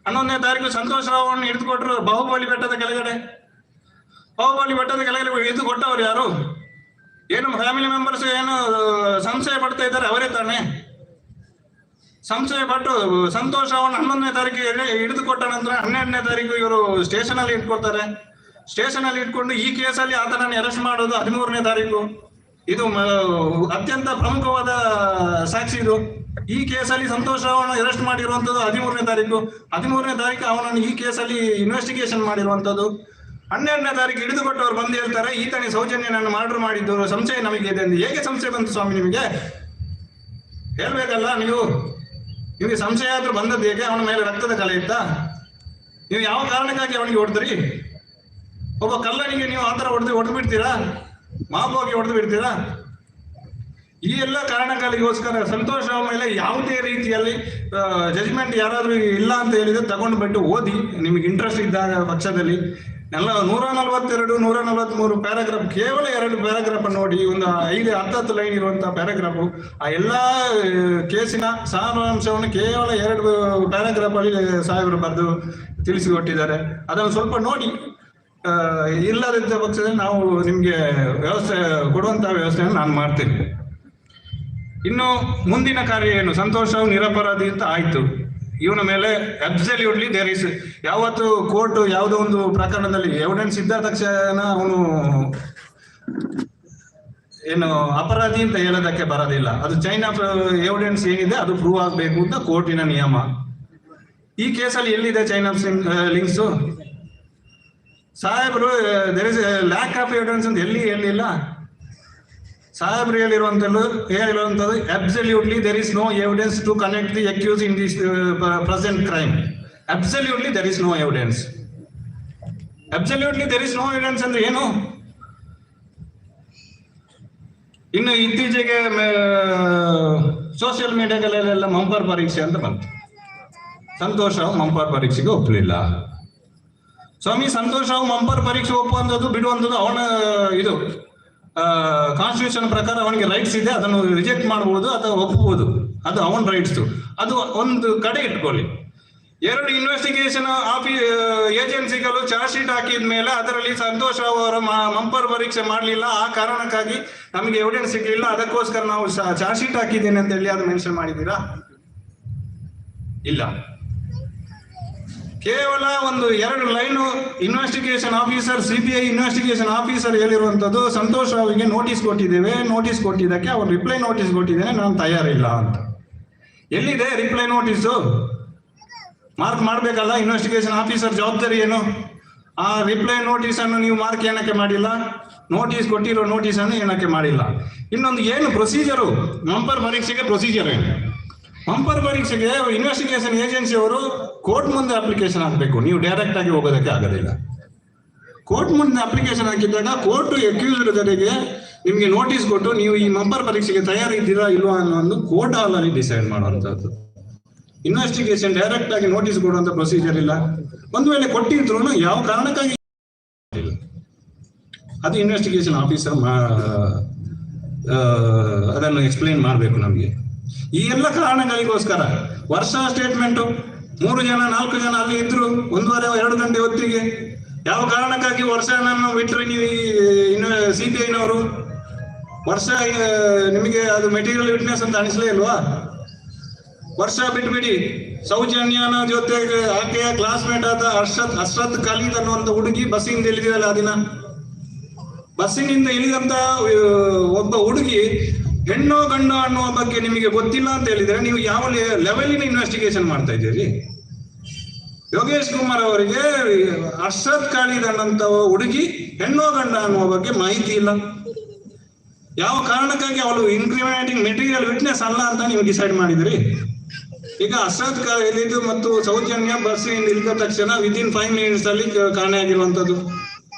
11ನೇ ತಾರೀಕು ಸಂತೋಷ್ ರಾವ್ನ ಹಿಡಿದುಕೊಟ್ರು ಬಾಹುಬಲಿ ಬೆಟ್ಟದ ಕೆಳಗಡೆ. ಬಾಹುಬಲಿ ಬೆಟ್ಟದ ಕೆಳಗಡೆ ಹಿಡಿದು ಕೊಟ್ಟವರು ಯಾರು? ಏನು ಫ್ಯಾಮಿಲಿ ಮೆಂಬರ್ಸ್ ಏನು ಸಂಶಯ ಪಡ್ತಾ ಇದ್ದಾರೆ, ಅವರೇ ತಾನೆ ಸಂಶಯ ಪಟ್ಟು ಸಂತೋಷ್ ರಾವ್ನ 11ನೇ ತಾರೀಕಿಗೆ ಹಿಡಿದು ಕೊಟ್ಟ ನಂತರ 12ನೇ ತಾರೀಕು ಇವರು ಸ್ಟೇಷನ್ ಅಲ್ಲಿ ಇಟ್ಕೊಳ್ತಾರೆ. ಸ್ಟೇಷನ್ ಅಲ್ಲಿ ಇಟ್ಕೊಂಡು ಈ ಕೇಸಲ್ಲಿ ಆತನನ್ನು ಅರೆಸ್ಟ್ ಮಾಡೋದು 13ನೇ ತಾರೀಕು. ಇದು ಅತ್ಯಂತ ಪ್ರಮುಖವಾದ ಸಾಕ್ಷಿ. ಇದು ಈ ಕೇಸಲ್ಲಿ ಸಂತೋಷ್ ರಾವ್ನ ಅರೆಸ್ಟ್ ಮಾಡಿರುವಂತದ್ದು 13ನೇ ತಾರೀಕು. 13ನೇ ತಾರೀಕು ಅವನನ್ನು ಈ ಕೇಸಲ್ಲಿ ಇನ್ವೆಸ್ಟಿಗೇಷನ್ ಮಾಡಿರುವಂತದ್ದು. 12ನೇ ತಾರೀಕು ಹಿಡಿದುಕೊಟ್ಟವ್ರು ಬಂದು ಹೇಳ್ತಾರೆ ಈತನೇ ಸೌಜನ್ಯನನ್ನು ಮರ್ಡರ್ ಮಾಡಿದ್ದು ಸಂಶಯ ನಮಗೆ ಇದೆ ಎಂದು. ಹೇಗೆ ಸಂಶಯ ಬಂತು ಸ್ವಾಮಿ ನಿಮಗೆ? ಹೇಳ್ಬೇಕಲ್ಲ ನೀವು. ನಿಮಗೆ ಸಂಶಯ ಆದ್ರೂ ಬಂದದ್ದು ಹೇಗೆ? ಅವನ ಮೇಲೆ ರಕ್ತದ ಕಲೆ ಇತ್ತ? ನೀವು ಯಾವ ಕಾರಣಕ್ಕಾಗಿ ಅವನಿಗೆ ಹೊಡೆದ್ರಿ? ಒಬ್ಬ ಕಲ್ಲನಿಗೆ ನೀವು ಆತರ ಹೊಡೆದು ಬಿಡ್ತೀರಾ? ಮಾಪವಾಗಿ ಹೊಡೆದು ಬಿಡ್ತೀರಾ? ಈ ಎಲ್ಲ ಕಾರಣಗಳಿಗೋಸ್ಕರ ಸಂತೋಷ್ ರಾವ್ ಮೇಲೆ ಯಾವುದೇ ರೀತಿಯಲ್ಲಿ ಜಜ್ಮೆಂಟ್ ಯಾರಾದ್ರೂ ಇಲ್ಲ ಅಂತ ಹೇಳಿದ್ರೆ ತಗೊಂಡು ಬಿಟ್ಟು ಓದಿ, ನಿಮಗೆ ಇಂಟ್ರೆಸ್ಟ್ ಇದ್ದಾಗ ಪಕ್ಷದಲ್ಲಿ. ಎಲ್ಲ 142, 143 ಪ್ಯಾರಾಗ್ರಾಫ್, ಕೇವಲ 2 ಪ್ಯಾರಾಗ್ರಾಫ್ ನೋಡಿ, ಒಂದು 5-10 ಲೈನ್ ಇರುವಂತಹ ಪ್ಯಾರಾಗ್ರಾಫ್. ಆ ಎಲ್ಲ ಕೇಸಿನ ಸಾರಾಂಶವನ್ನು ಕೇವಲ 2 ಪ್ಯಾರಾಗ್ರಾಫ್ ಅಲ್ಲಿ ಸಾಹೇಬರು ಬರೆದು ತಿಳಿಸಿಕೊಟ್ಟಿದ್ದಾರೆ. ಅದನ್ನು ಸ್ವಲ್ಪ ನೋಡಿ. ಇಲ್ಲದಿದ್ದ ಪಕ್ಷದಲ್ಲಿ ನಾವು ನಿಮ್ಗೆ ವ್ಯವಸ್ಥೆ ಕೊಡುವಂತಹ ವ್ಯವಸ್ಥೆಯನ್ನು ನಾನು ಮಾಡ್ತೇನೆ. ಇನ್ನು ಮುಂದಿನ ಕಾರ್ಯ ಏನು? ಸಂತೋಷ್ ರಾವ್ ನಿರಪರಾಧಿ ಅಂತ ಆಯ್ತು. ಇವನ ಮೇಲೆ ಅಬ್ಸಲ್ಯೂಟ್ಲಿ ದೇರ್ ಇಸ್, ಯಾವತ್ತು ಕೋರ್ಟ್ ಯಾವುದೋ ಒಂದು ಪ್ರಕರಣದಲ್ಲಿ ಎವಿಡೆನ್ಸ್ ಇದ್ದ ತಕ್ಷಣ ಅವನು ಏನು ಅಪರಾಧಿ ಅಂತ ಹೇಳೋದಕ್ಕೆ ಬರೋದಿಲ್ಲ. ಅದು ಚೈನ್ ಆಫ್ ಎವಿಡೆನ್ಸ್ ಏನಿದೆ ಅದು ಪ್ರೂವ್ ಆಗಬೇಕು ಅಂತ ಕೋರ್ಟಿನ ನಿಯಮ. ಈ ಕೇಸಲ್ಲಿ ಎಲ್ಲಿದೆ ಚೈನ್ ಆಫ್ ಲಿಂಕ್ಸ್? ಸಾಹೇಬರು there is lack of evidence ಅಂತ ಎಲ್ಲಿಲ್ಲ. ಸಾಹೇಬರು ಹೇಳಿರುವಂಥದ್ದು absolutely there is no evidence to connect the accused in this present crime. Absolutely there is no evidence. Absolutely there is no evidence ಅಂದ್ರೆ ಏನು? ಇನ್ನು ಇತ್ತೀಚೆಗೆ social ಮೀಡಿಯಾಗಳಲ್ಲೆಲ್ಲ ಮಂಪರ್ ಪರೀಕ್ಷೆ ಅಂತ ಬಂತು. ಸಂತೋಷ್ ರಾವ್ ಮಂಪರ್ ಪರೀಕ್ಷೆಗೆ ಒಪ್ಪಲಿಲ್ಲ. ಸ್ವಾಮಿ, ಸಂತೋಷ್ ರಾವ್ ಮಂಪರ್ ಪರೀಕ್ಷೆ ಒಪ್ಪುವಂಥದ್ದು ಬಿಡುವಂಥದ್ದು ಅವನ ಇದು ಕಾನ್ಸ್ಟಿಟ್ಯೂಷನ್ ಪ್ರಕಾರ ಅವನಿಗೆ ರೈಟ್ಸ್ ಇದೆ, ಅದನ್ನು ರಿಜೆಕ್ಟ್ ಮಾಡಬಹುದು ಅಥವಾ ಒಪ್ಪಬಹುದು, ಅದು ಅವನ ರೈಟ್ಸ್. ಅದು ಒಂದು ಕಡೆ ಇಟ್ಕೊಳ್ಳಿ. 2 ಇನ್ವೆಸ್ಟಿಗೇಷನ್ ಏಜೆನ್ಸಿಗಳು ಚಾರ್ಜ್ ಶೀಟ್ ಹಾಕಿದ ಮೇಲೆ ಅದರಲ್ಲಿ ಸಂತೋಷ್ ರಾವ್ ಅವರ ಮಂಪರ್ ಪರೀಕ್ಷೆ ಮಾಡಲಿಲ್ಲ, ಆ ಕಾರಣಕ್ಕಾಗಿ ನಮಗೆ ಎವಿಡೆನ್ಸ್ ಸಿಗಲಿಲ್ಲ, ಅದಕ್ಕೋಸ್ಕರ ನಾವು ಚಾರ್ಜ್ ಶೀಟ್ ಹಾಕಿದ್ದೇನೆ ಅಂತ ಹೇಳಿ ಅದು ಮೆನ್ಷನ್ ಮಾಡಿದ್ದೀರಾ? ಇಲ್ಲ. ಕೇವಲ ಒಂದು 2 line investigation officer, CBI investigation officer ಹೇಳಿರುವಂಥದ್ದು ಸಂತೋಷ್ ರಾವ್ಗೆ ನೋಟಿಸ್ ಕೊಟ್ಟಿದ್ದೇವೆ, ನೋಟಿಸ್ ಕೊಟ್ಟಿದ್ದಕ್ಕೆ ಅವ್ರು ರಿಪ್ಲೈ ನೋಟಿಸ್ ಕೊಟ್ಟಿದ್ದೇನೆ, ನಾನು ತಯಾರಿಲ್ಲ ಅಂತ. ಎಲ್ಲಿದೆ ರಿಪ್ಲೈ ನೋಟಿಸು? ಮಾರ್ಕ್ ಮಾಡಬೇಕಲ್ಲ ಇನ್ವೆಸ್ಟಿಗೇಷನ್ ಆಫೀಸರ್, ಜವಾಬ್ದಾರಿ ಏನು? ಆ ರಿಪ್ಲೈ ನೋಟಿಸ್ ಅನ್ನು ನೀವು ಮಾರ್ಕ್ ಏನಕ್ಕೆ ಮಾಡಿಲ್ಲ? ನೋಟಿಸ್ ಕೊಟ್ಟಿರೋ ನೋಟಿಸ್ ಅನ್ನು ಏನಕ್ಕೆ ಮಾಡಿಲ್ಲ? ಇನ್ನೊಂದು ಏನು ಪ್ರೊಸೀಜರು? ಮಂಪರ್ ಪರೀಕ್ಷೆಗೆ ಪ್ರೊಸೀಜರ್ ಏನು? ಮಂಪರ್ ಪರೀಕ್ಷೆಗೆ ಇನ್ವೆಸ್ಟಿಗೇಷನ್ ಏಜೆನ್ಸಿ ಅವರು ಕೋರ್ಟ್ ಮುಂದೆ ಅಪ್ಲಿಕೇಶನ್ ಹಾಕಬೇಕು, ನೀವು ಡೈರೆಕ್ಟ್ ಆಗಿ ಹೋಗೋದಕ್ಕೆ ಆಗೋದಿಲ್ಲ. ಕೋರ್ಟ್ ಮುಂದೆ ಅಪ್ಲಿಕೇಶನ್ ಹಾಕಿದ್ದಾಗ ಕೋರ್ಟ್ ಅಕ್ಯೂಸ್ಡ್ಗಳಿಗೆ ನಿಮಗೆ ನೋಟಿಸ್ ಕೊಟ್ಟು ನೀವು ಈ ಮಂಪರ್ ಪರೀಕ್ಷೆಗೆ ತಯಾರಿದ್ದೀರಾ ಇಲ್ವಾ ಅನ್ನೋದು ಕೋರ್ಟ್ ಹಾಲಲ್ಲಿ ಡಿಸೈಡ್ ಮಾಡುವಂಥದ್ದು. ಇನ್ವೆಸ್ಟಿಗೇಷನ್ ಡೈರೆಕ್ಟ್ ಆಗಿ ನೋಟಿಸ್ ಕೊಡುವಂತ ಪ್ರೊಸೀಜರ್ ಇಲ್ಲ. ಒಂದು ವೇಳೆ ಕೊಟ್ಟಿದ್ರು ಯಾವ ಕಾರಣಕ್ಕಾಗಿ ಅದು ಇನ್ವೆಸ್ಟಿಗೇಷನ್ ಆಫೀಸರ್ ಅದನ್ನು ಎಕ್ಸ್ಪ್ಲೈನ್ ಮಾಡಬೇಕು ನಮಗೆ. ಈ ಎಲ್ಲ ಕಾರಣಗಳಿಗೋಸ್ಕರ ವರ್ಷ ಸ್ಟೇಟ್ಮೆಂಟು 3 ಜನ 4 ಜನ ಅಲ್ಲಿ ಇದ್ರು 1.5-2 ಗಂಟೆ ಹೊತ್ತಿಗೆ ಯಾವ ಕಾರಣಕ್ಕಾಗಿ ವರ್ಷನನ್ನು ಬಿಟ್ಟರೆ ನೀವು CBIನವರು ವರ್ಷ ನಿಮಗೆ ಅದು ಮೆಟೀರಿಯಲ್ ವಿಟ್ನೆಸ್ ಅಂತ ಅನಿಸ್ಲೇ ಇಲ್ವಾ? ವರ್ಷ ಬಿಟ್ಬಿಡಿ. ಸೌಜನ್ಯನ ಜೊತೆಗೆ ಆಕೆಯ ಕ್ಲಾಸ್ಮೇಟ್ ಆದ ಅಶ್ರತ್ ಖಲೀದ್ ಅನ್ನುವಂತ ಹುಡುಗಿ ಬಸ್ಸಿಂದ ಇಳಿದಿರಲ್ಲ, ಆ ದಿನ ಬಸ್ಸಿನಿಂದ ಇಳಿದಂತ ಒಬ್ಬ ಹುಡುಗಿ ಹೆಣ್ಣೋ ಗಂಡೋ ಅನ್ನುವ ಬಗ್ಗೆ ನಿಮಗೆ ಗೊತ್ತಿಲ್ಲ ಅಂತ ಹೇಳಿದ್ರೆ ನೀವು ಯಾವ ಲೆವೆಲಿನ ಇನ್ವೆಸ್ಟಿಗೇಷನ್ ಮಾಡ್ತಾ ಇದ್ದೀರಿ? ಯೋಗೇಶ್ ಕುಮಾರ್ ಅವರಿಗೆ ಅಶ್ರತ್ ಖಲೀದ್ ಅನ್ನಂತ ಹುಡುಗಿ ಹೆಣ್ಣೋ ಗಂಡ ಅನ್ನುವ ಬಗ್ಗೆ ಮಾಹಿತಿ ಇಲ್ಲ. ಯಾವ ಕಾರಣಕ್ಕಾಗಿ ಅವಳು ಇನ್ಕ್ರಿಮಿನೇಟಿಂಗ್ ಮೆಟೀರಿಯಲ್ ವಿಟ್ನೆಸ್ ಅಲ್ಲ ಅಂತ ನೀವು ಡಿಸೈಡ್ ಮಾಡಿದ್ರಿ? ಈಗ ಅಶ್ರತ್ ಖಲೀದ್ ಮತ್ತು ಸೌಜನ್ಯ ಬಸ್ಸಿನಿಂದ ಇಳಿದ ತಕ್ಷಣ ವಿದಿನ್ 5 ಮಿನಿಟ್ಸ್ ಅಲ್ಲಿ ಕಾಣೆಯಾಗಿರುವಂತದ್ದು.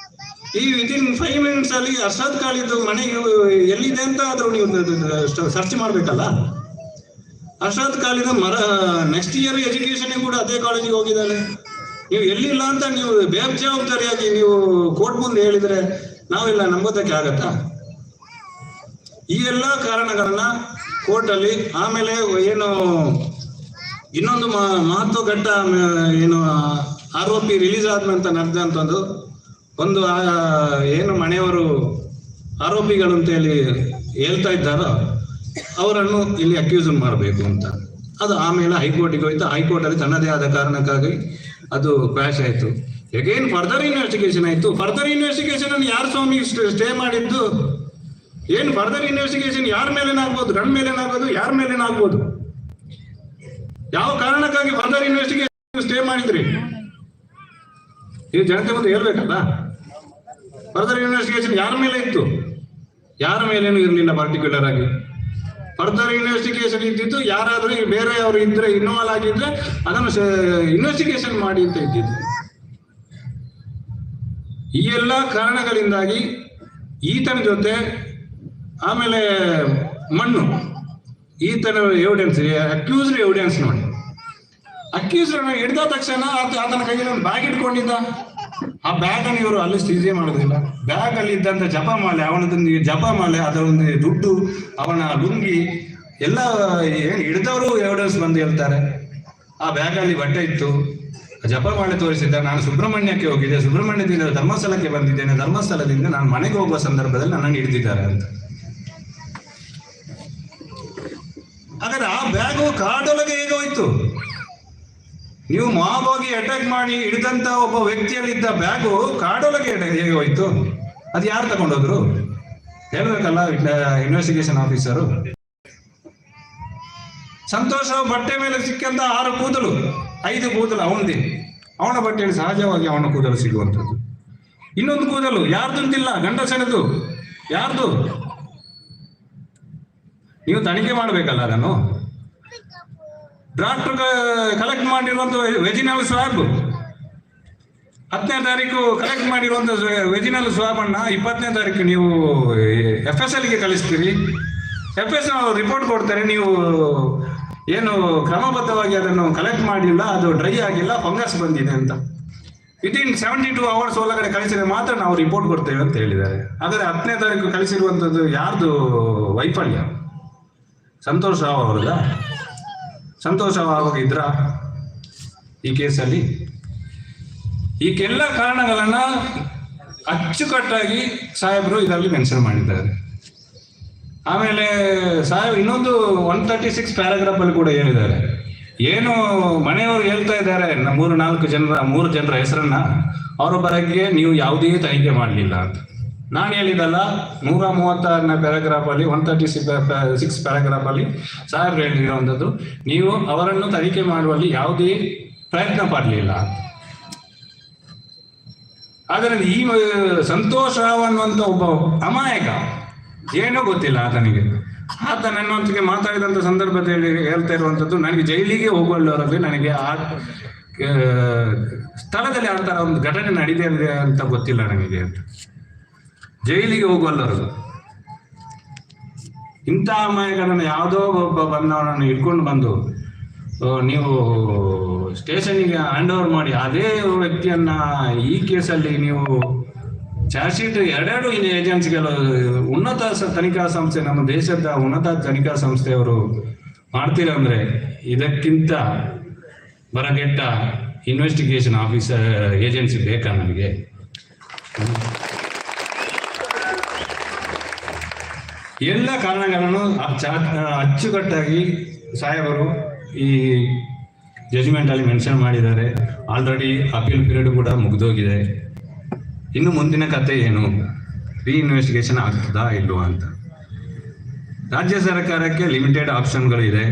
ಈ ವಿದಿನ್ 5 ಮಿನಿಟ್ಸ್ ಅಲ್ಲಿ ಅಶ್ರತ್ ಖಲೀದ್ ಮನೆಗೆ ಎಲ್ಲಿದೆ ಅಂತ ಆದ್ರೂ ನೀವು ಸರ್ಚ್ ಮಾಡ್ಬೇಕಲ್ಲ. ಅಶ್ರತ್ ಖಲೀದ್ ನೆಕ್ಸ್ಟ್ ಇಯರ್ ಎಜುಕೇಶನ್ ಕೂಡ ಅದೇ ಕಾಲೇಜಿಗೆ ಹೋಗಿದ್ದಾಳೆ. ನೀವು ಎಲ್ಲಿಲ್ಲ ಅಂತ ನೀವು ಬೇಜವಾಬ್ದಾರಿಯಾಗಿ ನೀವು ಕೋರ್ಟ್ ಮುಂದೆ ಹೇಳಿದ್ರೆ ನಾವೆಲ್ಲ ನಂಬೋದಕ್ಕೆ ಆಗತ್ತಾ? ಈ ಎಲ್ಲ ಕಾರಣಗಳನ್ನ ಕೋರ್ಟ್ ಅಲ್ಲಿ ಆಮೇಲೆ ಏನು ಇನ್ನೊಂದು ಮಹತ್ವ ಘಟ್ಟ ಏನು ಆರೋಪಿ ರಿಲೀಸ್ ಆದ್ಮೇಲೆ ನಡೆದಂಥದ್ದು ಒಂದು ಏನು ಮನೆಯವರು ಆರೋಪಿಗಳು ಅಂತ ಹೇಳಿ ಹೇಳ್ತಾ ಇದ್ದಾರೋ ಅವರನ್ನು ಇಲ್ಲಿ ಅಕ್ಯೂಸ್ ಮಾಡಬೇಕು ಅಂತ. ಅದು ಆಮೇಲೆ ಹೈಕೋರ್ಟಿಗೆ ಹೋಯ್ತು. ಹೈಕೋರ್ಟ್ ಅಲ್ಲಿ ತನ್ನದೇ ಆದ ಕಾರಣಕ್ಕಾಗಿ ಅದು ಕ್ರಾಶ್ ಆಯ್ತು. ಅಗೇನ್ ಫರ್ದರ್ ಇನ್ವೆಸ್ಟಿಗೇಷನ್ ಆಯ್ತು. ಫರ್ದರ್ ಇನ್ವೆಸ್ಟಿಗೇಷನ್ ಅನ್ನು ಯಾರು ಸ್ವಾಮಿ ಸ್ಟೇ ಮಾಡಿದ್ದು? ಏನು ಫರ್ದರ್ ಇನ್ವೆಸ್ಟಿಗೇಷನ್ ಯಾರ ಮೇಲೇನಾಗ್ಬೋದು? ಗಂಡ ಮೇಲೇನಾಗ್ಬೋದು? ಯಾರ ಮೇಲೇನಾಗ್ಬೋದು? ಯಾವ ಕಾರಣಕ್ಕಾಗಿ ಫರ್ದರ್ ಇನ್ವೆಸ್ಟಿಗೇಷನ್ ಸ್ಟೇ ಮಾಡಿದ್ರಿ? ನೀವು ಜನತೆ ಮುಂದೆ ಹೇಳ್ಬೇಕಲ್ಲ. ಫರ್ದರ್ ಇನ್ವೆಸ್ಟಿಗೇಷನ್ ಯಾರ ಮೇಲೆ ಇತ್ತು? ಯಾರ ಮೇಲೇನು ಇರಲಿಲ್ಲ. ಪರ್ಟಿಕ್ಯುಲರ್ ಆಗಿ ಫರ್ದರ್ ಇನ್ವೆಸ್ಟಿಗೇಷನ್ ಇದ್ದಿದ್ದು ಯಾರಾದ್ರೂ ಬೇರೆಯವರು ಇದ್ರೆ ಇನ್ವಾಲ್ವ್ ಆಗಿದ್ರೆ ಅದನ್ನು ಇನ್ವೆಸ್ಟಿಗೇಷನ್ ಮಾಡಿ ಅಂತ ಇದ್ದಿದ್ದು. ಈ ಎಲ್ಲ ಕಾರಣಗಳಿಂದಾಗಿ ಈತನ ಜೊತೆ ಆಮೇಲೆ ಮಣ್ಣು ಈತನ ಎವಿಡೆನ್ಸ್, ಅಕ್ಯೂಸ್ಡ್ ಎವಿಡೆನ್ಸ್ ನೋಡಿ. ಅಕ್ಯೂಸ್ಡ್ ಹಿಡಿದ ತಕ್ಷಣ ಆತನ ಕೈಯಲ್ಲಿ ಒಂದು ಬ್ಯಾಗ್ ಇಟ್ಕೊಂಡಿದ್ದ. ಆ ಬ್ಯಾಗ್ ಅನ್ನು ಇವರು ಅಲ್ಲಿ ಸೀಜೆ ಮಾಡೋದಿಲ್ಲ. ಬ್ಯಾಗ್ ಅಲ್ಲಿ ಇದ್ದಂತ ಜಪಮಾಲೆ, ಅವನದೊಂದು ಜಪಮಾಲೆ, ಅದರೊಂದು ದುಡ್ಡು, ಅವನ ಲುಂಗಿ ಎಲ್ಲ ಏನು ಹಿಡಿದವರು ಎವಿಡೆನ್ಸ್ ಬಂದು ಹೇಳ್ತಾರೆ. ಆ ಬ್ಯಾಗ್ ಅಲ್ಲಿ ಬಟ್ಟೆ ಇತ್ತು, ಜಪಮಾಲೆ ತೋರಿಸಿದ್ದ. ನಾನು ಸುಬ್ರಹ್ಮಣ್ಯಕ್ಕೆ ಹೋಗಿದ್ದೆ, ಸುಬ್ರಹ್ಮಣ್ಯದಿಂದ ಧರ್ಮಸ್ಥಳಕ್ಕೆ ಬಂದಿದ್ದೇನೆ, ಧರ್ಮಸ್ಥಳದಿಂದ ನಾನು ಮನೆಗೆ ಹೋಗುವ ಸಂದರ್ಭದಲ್ಲಿ ನನ್ನನ್ನು ಹಿಡಿದಿದ್ದಾರೆ ಅಂತ. ಹಾಗಾದ್ರೆ ಆ ಬ್ಯಾಗು ಕಾಡೊಳಗೆ ಹೇಗೆ ಹೋಯ್ತು? ನೀವು ಮಾಬ್ ಆಗಿ ಅಟ್ಯಾಕ್ ಮಾಡಿ ಹಿಡಿದಂತ ಒಬ್ಬ ವ್ಯಕ್ತಿಯಲ್ಲಿದ್ದ ಬ್ಯಾಗು ಕಾಡೊಳಗೆ ಹೇಗೆ ಹೋಯ್ತು? ಅದು ಯಾರು ತಗೊಂಡೋದ್ರು ಹೇಳ್ಬೇಕಲ್ಲ ಇನ್ವೆಸ್ಟಿಗೇಷನ್ ಆಫೀಸರು. ಸಂತೋಷ ಬಟ್ಟೆ ಮೇಲೆ ಸಿಕ್ಕಂತ 6 ಕೂದಲು 5 ಕೂದಲು ಅವನದೇ, ಅವನ ಬಟ್ಟೆಯಲ್ಲಿ ಸಹಜವಾಗಿ ಅವನ ಕೂದಲು ಸಿಗುವಂಥದ್ದು. ಇನ್ನೊಂದು ಕೂದಲು ಯಾರ್ದಂತಿಲ್ಲ, ಗಂಡಸನದು. ಯಾರ್ದು? ನೀವು ತನಿಖೆ ಮಾಡಬೇಕಲ್ಲ ಅದನ್ನು. ಡಾಕ್ಟರ್ ಕಲೆಕ್ಟ್ ಮಾಡಿರುವಂತ ವೆಜಿನಲ್ ಸ್ವಾಬ್ 10ನೇ ತಾರೀಕು ಕಲೆಕ್ಟ್ ಮಾಡಿರುವಂತ ವೆಜಿನಲ್ ಸ್ವಾಬ್ ಅನ್ನ 20ನೇ ತಾರೀಕು ನೀವು FSLಗೆ ಕಳಿಸ್ತೀರಿ. FSL ರಿಪೋರ್ಟ್ ಕೊಡ್ತಾರೆ, ನೀವು ಏನು ಕ್ರಮಬದ್ಧವಾಗಿ ಅದನ್ನು ಕಲೆಕ್ಟ್ ಮಾಡಿಲ್ಲ, ಅದು ಡ್ರೈ ಆಗಿಲ್ಲ, ಫಂಗಸ್ ಬಂದಿದೆ ಅಂತ. ವಿತಿನ್ 72 hours ಒಳಗಡೆ ಕಳಿಸಿದ್ರೆ ಮಾತ್ರ ನಾವು ರಿಪೋರ್ಟ್ ಕೊಡ್ತೇವೆ ಅಂತ ಹೇಳಿದ್ದಾರೆ. ಆದರೆ 10ನೇ ತಾರೀಕು ಕಳಿಸಿರುವಂಥದ್ದು ಯಾರ್ದು ವೈಫಲ್ಯ? ಸಂತೋಷ್ ರಾವ್ ಅವರದ? ಸಂತೋಷ್ ರಾವ್ ಆವಾಗ ಇದ್ರ ಈ ಕೇಸಲ್ಲಿ? ಈಗೆಲ್ಲ ಕಾರಣಗಳನ್ನ ಅಚ್ಚುಕಟ್ಟಾಗಿ ಸಾಹೇಬರು ಇದರಲ್ಲಿ ಮೆನ್ಷನ್ ಮಾಡಿದ್ದಾರೆ. ಆಮೇಲೆ ಸಾಹೇಬ್ ಇನ್ನೊಂದು 136 ಪ್ಯಾರಾಗ್ರಾಫ್ ಅಲ್ಲಿ ಕೂಡ ಹೇಳಿದ್ದಾರೆ, ಏನು ಮನೆಯವರು ಹೇಳ್ತಾ ಇದ್ದಾರೆ 3 ಜನರ ಹೆಸರನ್ನ ಅವರ ಬಗ್ಗೆ ನೀವು ಯಾವುದೇ ತನಿಖೆ ಮಾಡಲಿಲ್ಲ ಅಂತ. ನಾನು ಹೇಳಿದಲ್ಲ, 136ನೇ ಪ್ಯಾರಾಗ್ರಾಫ್ ಅಲ್ಲಿ 136 ಪ್ಯಾರಾಗ್ರಾಫ್ ಅಲ್ಲಿ ಸಾಹೇಬ್ ಹೇಳಿರುವಂಥದ್ದು, ನೀವು ಅವರನ್ನು ತನಿಖೆ ಮಾಡುವಲ್ಲಿ ಯಾವುದೇ ಪ್ರಯತ್ನ ಪಡಲಿಲ್ಲ. ಆದರೆ ಈ ಸಂತೋಷ್ ರಾವ್ ಅನ್ನುವಂಥ ಒಬ್ಬ ಅಮಾಯಕ, ಏನೂ ಗೊತ್ತಿಲ್ಲ ಆತನಿಗೆ. ಆತ ನನ್ನೊಂದಿಗೆ ಮಾತಾಡಿದಂಥ ಸಂದರ್ಭದಲ್ಲಿ ಹೇಳ್ತಾ ಇರುವಂಥದ್ದು, ನನಗೆ ಜೈಲಿಗೆ ಹೋಗುವಲ್ಲವರಲ್ಲಿ ನನಗೆ ಆ ಸ್ಥಳದಲ್ಲಿ ಆ ಥರ ಒಂದು ಘಟನೆ ನಡೀತಿದೆ ಅಂತ ಗೊತ್ತಿಲ್ಲ ನನಗೆ ಅಂತ. ಜೈಲಿಗೆ ಹೋಗುವಲ್ಲರು ಇಂಥ ಅಮಾಯಕರನ್ನು ಯಾವುದೋ ಒಬ್ಬ ಬಂದವನನ್ನು ಇಟ್ಕೊಂಡು ಬಂದು ನೀವು ಸ್ಟೇಷನ್ಗೆ ಹ್ಯಾಂಡ್ ಓವರ್ ಮಾಡಿ, ಅದೇ ವ್ಯಕ್ತಿಯನ್ನ ಈ ಕೇಸಲ್ಲಿ ನೀವು ಚಾರ್ಜ್ ಶೀಟ್ 2 ಏಜೆನ್ಸಿಗಳು, ಉನ್ನತ ತನಿಖಾ ಸಂಸ್ಥೆ, ನಮ್ಮ ದೇಶದ ಉನ್ನತ ತನಿಖಾ ಸಂಸ್ಥೆಯವರು ಮಾಡ್ತೀರಂದ್ರೆ ಇದಕ್ಕಿಂತ ಬರಗೆಟ್ಟ ಇನ್ವೆಸ್ಟಿಗೇಷನ್ ಆಫೀಸರ್ ಏಜೆನ್ಸಿ ಬೇಕಾ ನನಗೆ? ಎಲ್ಲ ಕಾರಣಗಳನ್ನು ಅಚ್ಚುಕಟ್ಟಾಗಿ ಸಾಹೇಬರು ಈ ಜಜ್ಮೆಂಟ್ ಅಲ್ಲಿ ಮೆನ್ಷನ್ ಮಾಡಿದ್ದಾರೆ. ಆಲ್ರೆಡಿ ಅಪೀಲ್ ಪೀರಿಯಡ್ ಕೂಡ ಮುಗಿದೋಗಿದೆ. ಇನ್ನು ಮುಂದಿನ ಕತೆ ಏನು, ರೀಇನ್ವೆಸ್ಟಿಗೇಷನ್ ಆಗ್ತದಾ ಇಲ್ವಾ ಅಂತ. ರಾಜ್ಯ ಸರ್ಕಾರಕ್ಕೆ ಲಿಮಿಟೆಡ್ ಆಪ್ಷನ್ಗಳು ಇದೆ.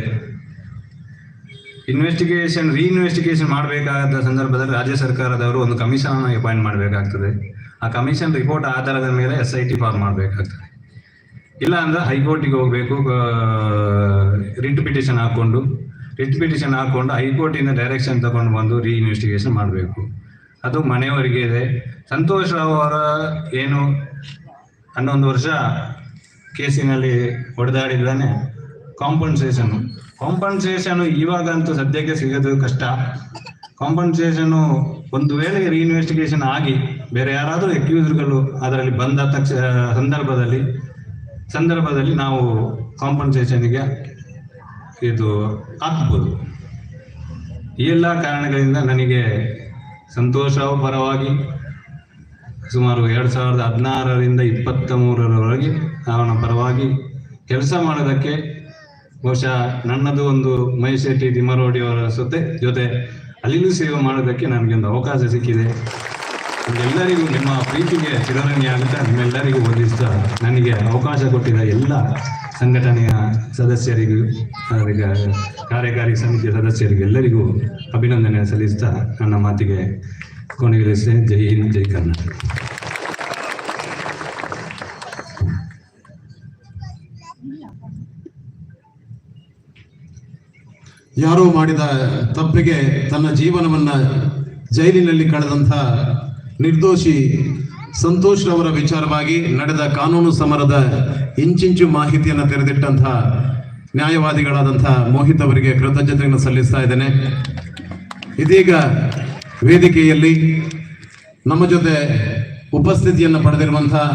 ರೀಇನ್ವೆಸ್ಟಿಗೇಷನ್ ಮಾಡಬೇಕಾದ ಸಂದರ್ಭದಲ್ಲಿ ರಾಜ್ಯ ಸರ್ಕಾರದವರು ಒಂದು ಕಮಿಷನ್ ಅನ್ನು ಅಪಾಯಿಂಟ್ ಮಾಡಬೇಕಾಗ್ತದೆ. ಆ ಕಮಿಷನ್ ರಿಪೋರ್ಟ್ ಆಧಾರದ ಮೇಲೆ SIT ಫಾರ್ಮ್ ಮಾಡಬೇಕಾಗ್ತದೆ. ಇಲ್ಲ ಅಂದ್ರೆ ಹೈಕೋರ್ಟಿಗೆ ಹೋಗಬೇಕು, ರಿಟ್ ಪಿಟಿಷನ್ ಹಾಕೊಂಡು ಹೈಕೋರ್ಟಿಂದ ಡೈರೆಕ್ಷನ್ ತಗೊಂಡು ಬಂದು ರೀಇನ್ವೆಸ್ಟಿಗೇಷನ್ ಮಾಡಬೇಕು. ಅದು ಮನೆಯವರಿಗೆ ಇದೆ. ಸಂತೋಷ್ ರಾವ್ ಅವರ ಏನು 11 ವರ್ಷ ಕೇಸಿನಲ್ಲಿ ಹೊಡೆದಾಡಿದ್ದಾನೆ. ಕಾಂಪನ್ಸೇಷನ್ ಇವಾಗಂತೂ ಸದ್ಯಕ್ಕೆ ಸಿಗೋದು ಕಷ್ಟ. ಕಾಂಪನ್ಸೇಷನು ಒಂದು ವೇಳೆ ರೀಇನ್ವೆಸ್ಟಿಗೇಷನ್ ಆಗಿ ಬೇರೆ ಯಾರಾದರೂ ಅಕ್ಯೂಸ್ಡ್ಗಳು ಅದರಲ್ಲಿ ಬಂದ ಸಂದರ್ಭದಲ್ಲಿ ನಾವು ಕಾಂಪನ್ಸೇಷನ್ಗೆ ಇದು ಹಾಕ್ಬೋದು. ಈ ಎಲ್ಲ ಕಾರಣಗಳಿಂದ ನನಗೆ ಸಂತೋಷ್ ರಾವ್ ಪರವಾಗಿ ಸುಮಾರು 2016ರಿಂದ 23ರವರೆಗೆ ಅವನ ಪರವಾಗಿ ಕೆಲಸ ಮಾಡೋದಕ್ಕೆ, ಬಹುಶಃ ನನ್ನದು ಒಂದು ಮೈಶೆಟ್ಟಿ ತಿಮ್ಮರೋಡಿ ಅವರ ಜೊತೆ ಅಲ್ಲಿಯೂ ಸೇವೆ ಮಾಡೋದಕ್ಕೆ ನನಗೊಂದು ಅವಕಾಶ ಸಿಕ್ಕಿದೆ. ಎಲ್ಲರಿಗೂ ನಿಮ್ಮ ಪ್ರೀತಿಗೆ ಚಿರಋಣಿಯಾಗುತ್ತಾ ನಿಮ್ಮೆಲ್ಲರಿಗೂ ವಂದಿಸ್ತಾ ನನಗೆ ಅವಕಾಶ ಕೊಟ್ಟಿದ ಎಲ್ಲ ಸಂಘಟನೆಯ ಸದಸ್ಯರಿಗೂ, ಕಾರ್ಯಕಾರಿ ಸಮಿತಿಯ ಸದಸ್ಯರಿಗೂ ಎಲ್ಲರಿಗೂ ಅಭಿನಂದನೆ ಸಲ್ಲಿಸ್ತಾ ನನ್ನ ಮಾತಿಗೆ ಕೊನೆಗೊಳಿಸ್ತೇನೆ. ಜೈ ಹಿಂದ್, ಜೈ ಕರ್ನಾಟಕ. ಯಾರೋ ಮಾಡಿದ ತಪ್ಪಿಗೆ ತನ್ನ ಜೀವನವನ್ನ ಜೈಲಿನಲ್ಲಿ ಕಳೆದಂಥ ನಿರ್ದೋಷಿ ಸಂತೋಷ್ ರವರ ವಿಚಾರವಾಗಿ ನಡೆದ ಕಾನೂನು ಸಮರದ ಇಂಚಿಂಚು ಮಾಹಿತಿಯನ್ನು ತೆರೆದಿಟ್ಟಂತಹ ನ್ಯಾಯವಾದಿಗಳಾದಂತಹ ಮೋಹಿತ್ ಅವರಿಗೆ ಕೃತಜ್ಞತೆಯನ್ನು ಸಲ್ಲಿಸ್ತಾ ಇದ್ದೇನೆ. ಇದೀಗ ವೇದಿಕೆಯಲ್ಲಿ ನಮ್ಮ ಜೊತೆ ಉಪಸ್ಥಿತಿಯನ್ನು ಪಡೆದಿರುವಂತಹ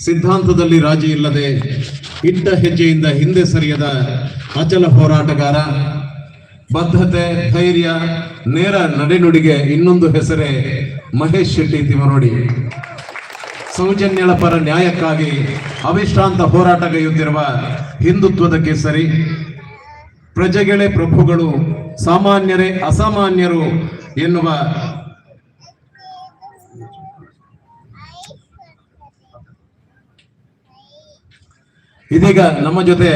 ಸಿದ್ಧಾಂತದಲ್ಲಿ ರಾಜಿ ಇಲ್ಲದೆ ಇಟ್ಟ ಹೆಜ್ಜೆಯಿಂದ ಹಿಂದೆ ಸರಿಯದ ಅಚಲ ಹೋರಾಟಗಾರ, ಬದ್ಧತೆ, ಧೈರ್ಯ, ನೇರ ನಡೆನುಡಿಗೆ ಇನ್ನೊಂದು ಹೆಸರೇ ಮಹೇಶ್ ಶೆಟ್ಟಿ ತಿಮ್ಮರೋಡಿ. ಸೌಜನ್ಯಳ ಪರ ನ್ಯಾಯಕ್ಕಾಗಿ ಅವಿಶ್ರಾಂತ ಹೋರಾಟಗೈಯುತ್ತಿರುವ ಹಿಂದುತ್ವದ ಕೇಸರಿ, ಪ್ರಜೆಗಳೇ ಪ್ರಭುಗಳು ಸಾಮಾನ್ಯರೇ ಅಸಾಮಾನ್ಯರು ಎನ್ನುವ ಇದೀಗ ನಮ್ಮ ಜೊತೆ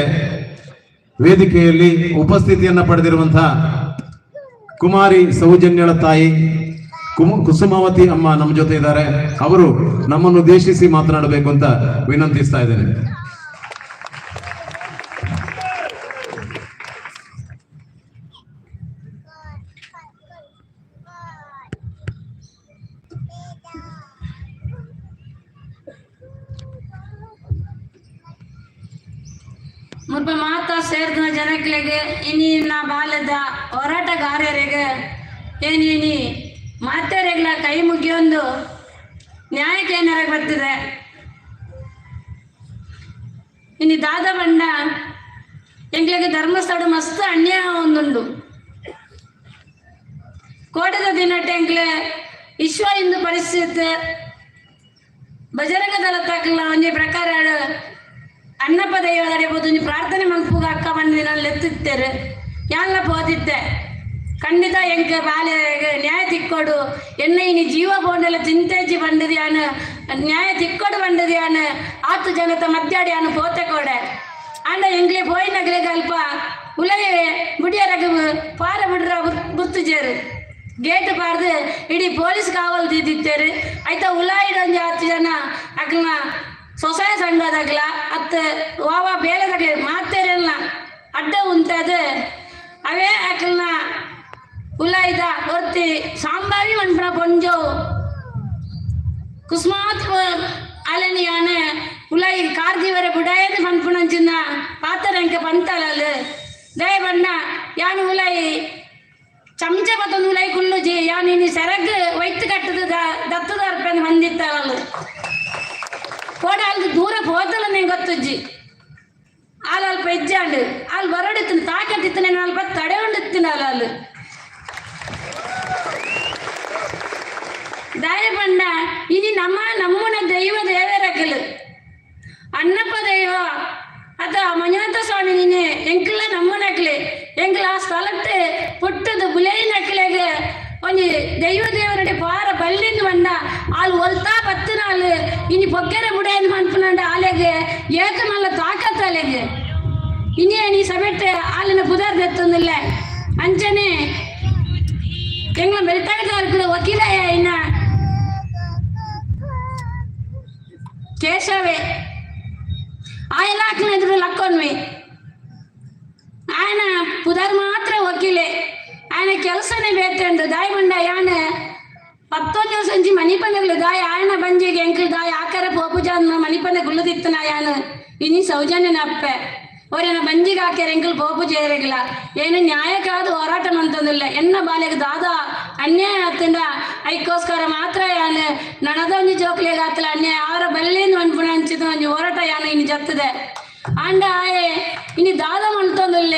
ವೇದಿಕೆಯಲ್ಲಿ ಉಪಸ್ಥಿತಿಯನ್ನ ಪಡೆದಿರುವಂತಹ ಕುಮಾರಿ ಸೌಜನ್ಯಳ ತಾಯಿ ಕುಸುಮಾವತಿ ಅಮ್ಮ ನಮ್ಮ ಜೊತೆ ಇದ್ದಾರೆ. ಅವರು ನಮ್ಮನ್ನು ಉದ್ದೇಶಿಸಿ ಮಾತನಾಡಬೇಕು ಅಂತ ವಿನಂತಿಸ್ತಾ ಇದ್ದೇನೆ. ಮುಲ್ಪ ಮಾತಾ ಸೇರಿದ ಜನಗಳಿಗೆ ಇನ್ನಿನ ಬಾಲ್ಯದ ಹೋರಾಟಗಾರರಿಗೆ ಏನಿನಿ ಮಾತೆರೆಗಳ ಕೈ ಮುಗಿಯೊಂದು ನ್ಯಾಯಕ್ಕೆ ಏನಾರ ಬರ್ತಿದೆ. ಇನ್ನು ದಾದ ಬಂಡ ಎಂಗ್ಲಿಗೆ ಧರ್ಮಸ್ಥಳ ಮಸ್ತ್ ಅನ್ಯಾಯ ಒಂದುಂಡು. ಕೋಟದ ದಿನಟ್ಟೆ ಎಂಗ್ಲೆ ವಿಶ್ವ ಹಿಂದೂ ಪರಿಸ್ಥಿತಿ ಬಜರಂಗ ದಳ ತಕ್ಕಲ ಒಂಜಿ ಪ್ರಕಾರ ಅಣ್ಣಪ್ಪ ದೈವದಡಿಬೋದು ಒಂದು ಪ್ರಾರ್ಥನೆ ಮಲ್ಪುಗ ಅಕ್ಕ ಬಂದು ನಾನು ಎತ್ತಿತ್ತೇರು ಯಾನ್ಲ ಪೋದಿತ್ತೆ ಖಂಡಿತ ಎಂಕ ಬಾಲ್ಯ ನ್ಯಾಯ ತಿಕ್ಕೋಡು ಎನ್ನ ಇನಿ ಜೀವ ಬೋಂಡೆಲ್ಲ ಚಿಂತೆಜಿ ಬಂಡದಿಯಾನ ನ್ಯಾಯ ತಿಕ್ಕೋಡು ಬಂಡದಿಯಾನ ಆತು ಜನತ ಮಧ್ಯಾಡಿಯಾನು ಪೋತೆ ಕೋಡೆ ಅಂಡ ಎಂಗ್ಲಿ ಪೋಯಿನಗ್ಲೆ ಅಲ್ಪ ಉಲಯ ಮುಡಿಯರಗ ಪಾರ ಬಿಡ್ರ ಗುರ್ತುಜೇರು ಗೇಟ್ ಪಾರ್ದು ಇಡೀ ಪೊಲೀಸ್ ಕಾವಲು ದಿದ್ದೇರು ಆಯ್ತಾ ಉಲಾಯಿಡೊಂದು 10 ಜನ ಅಗ್ಲ ಸ್ವಸಹಾಯ ಸಂಘದಾಗಲ ಅತ್ತ ವಾವ ಬೇರೆದಾಗ ಮಾತೇರಲ್ಲ ಅಡ್ಡ ಉಂಟದು ಅವೇ ಅಕಲ್ನ ಉಲಾಯ್ದ ಹೊರ್ತಿ ಸಾಂಬಾವಿ ಮನ್ಪನ ಪೊಂಜೋ ಕುಸ್ಮಾತ್ ಅಲನಿಯಾನ ಉಲಾಯಿ ಕಾರ್ದಿವರೆ ಬುಡಾಯದ ಮನ್ಪುಣಂಚಿನ ಪಾತರಂಕ ಪಂತಲಲು ದಯ ಬಣ್ಣ ಯಾನು ಉಲಾಯಿ ಚಮಚ ಬತ್ತೊಂದು ಉಲಾಯಿ ಕುಲ್ಲುಜಿ ಯಾನು ಇನ್ನು ಸೆರಗ್ ವೈತ್ ಕಟ್ಟದ ದತ್ತದ ಅರ್ಪಣೆ ಹೊಂದಿತ್ತಲ್ಲ ಕೋಡ ಅಲ್ಲಿ ದೂರ ಹೋದಲ್ಲ ನಂಗೆ ಗೊತ್ತಜ್ಜಿ ಅಲ್ಲಿ ಅಲ್ಪ ಹೆಜ್ಜಾಂಡು ಅಲ್ಲಿ ಬರೋಡಿತ್ತು ತಾಕತ್ತಿತ್ತು ನಾನು ಅಲ್ಪ ತಡೆ ಹೊಂಡಿತ್ತೀನಿ ಅಲ್ಲಿ ದಯ ಬಂಡ ಇನಿ ನಮ್ಮನ ದೈವ ದೇವರಕಲು ಅಣ್ಣಪ್ಪ ದೈವ ಅದ ಮಂಜುನಾಥ ಸ್ವಾಮಿ ನೀನೆ ಎಂಕ್ಲ ನಮ್ಮನಕ್ಲೆ ಎಂಕ್ಲ ಆ ಸ್ಥಳಕ್ಕೆ ಪುಟ್ಟದ ಬುಲೇನಕ್ಲೆಗೆ ಒಂಜಿ ದೈವ ದೇವರಡೆ ಪಾರ ಬಲ್ಲಿಂದ ಬಂಡ ಅಲ್ಲಿ ಒಲ್ತಾ ಬತ್ತಿನ ಅಲ್ಲಿ ಇನಿ ಪೊಕ್ಕೆರೆ ಬುಡೇಂದು ಮನ್ಪುನಂಡ ಆಲೆಗೆ ಏಕ ಮಲ್ಲ ತಾಕತ್ತ ಅಲೆಗೆ ಇನ್ನೇ ನೀ ಸಬೆಟ್ಟೆ ಆಲಿನ ಪುದರ್ ದೆತ್ತೊಂದಿಲ್ಲ ಅಂಚನೆ ಎಂಗ್ಲ ಬೆಳ್ತಾಗದವ್ರ ವಕೀಲಯ್ಯ ಇನ್ನ ಕೇಶವೇ ಆಯನ ಹಾಕಿನ ಎದುರು ಲಕ್ಕೊನ್ವಿ ఆయన ಪುದರ್ ಮಾತ್ರ ವಕೀಲೆ ఆయన ಕೆಲಸನೇ ಬೇತಂಡು ದಾಯ ಬಂಡ ಯಾನ 11 ದಿವಸ ಅಂಚಿ ಮನಿಪನೆಗಳು ದಾಯ ఆయన ಬಂಜಿಗೆ ಎಂಕ್ಲು ದಾಯ ಆಕಾರ ಪೋಪುಜ ಮನಿಪನೆ ಗುಲ್ಲದಿತ್ತನ ಯಾನ ಇನಿ ಸೌಜನ್ಯನ ಅಪ್ಪೆ ಅವರೇನ ಬಂಜಿಗೆ ಹಾಕ್ಯಾರ ಎಂಕ್ಲು ಪೋಪುಜ ಏರಿಗಿಲ್ಲ ಏನು ನ್ಯಾಯಕ್ಕಾದ ಹೋರಾಟ ಮಂತಂದಿಲ್ಲ ಎನ್ನ ಬಾಲೆಗೆ ದಾದ ಅನ್ಯಾಯ ಆತಂಡ ಐಕ್ಕೋಸ್ಕರ ಮಾತ್ರ ಯಾನ ನನದ ಒಂಜಿ ಜೋಕ್ಲಿಗೆ ಆತಲ ಅನ್ಯಾಯ ಅವರ ಬಲ್ಲಿಂದ ಅನ್ಪುಣ ಹಂಚಿದ ಒಂಜಿ ಹೋರಾಟ ಯಾನ ಇನ್ನು ಜತ್ತದೆ ಅಂಡ ಆಯೆ ಇನ್ನು ದಾದ ಮಂತಂದಿಲ್ಲ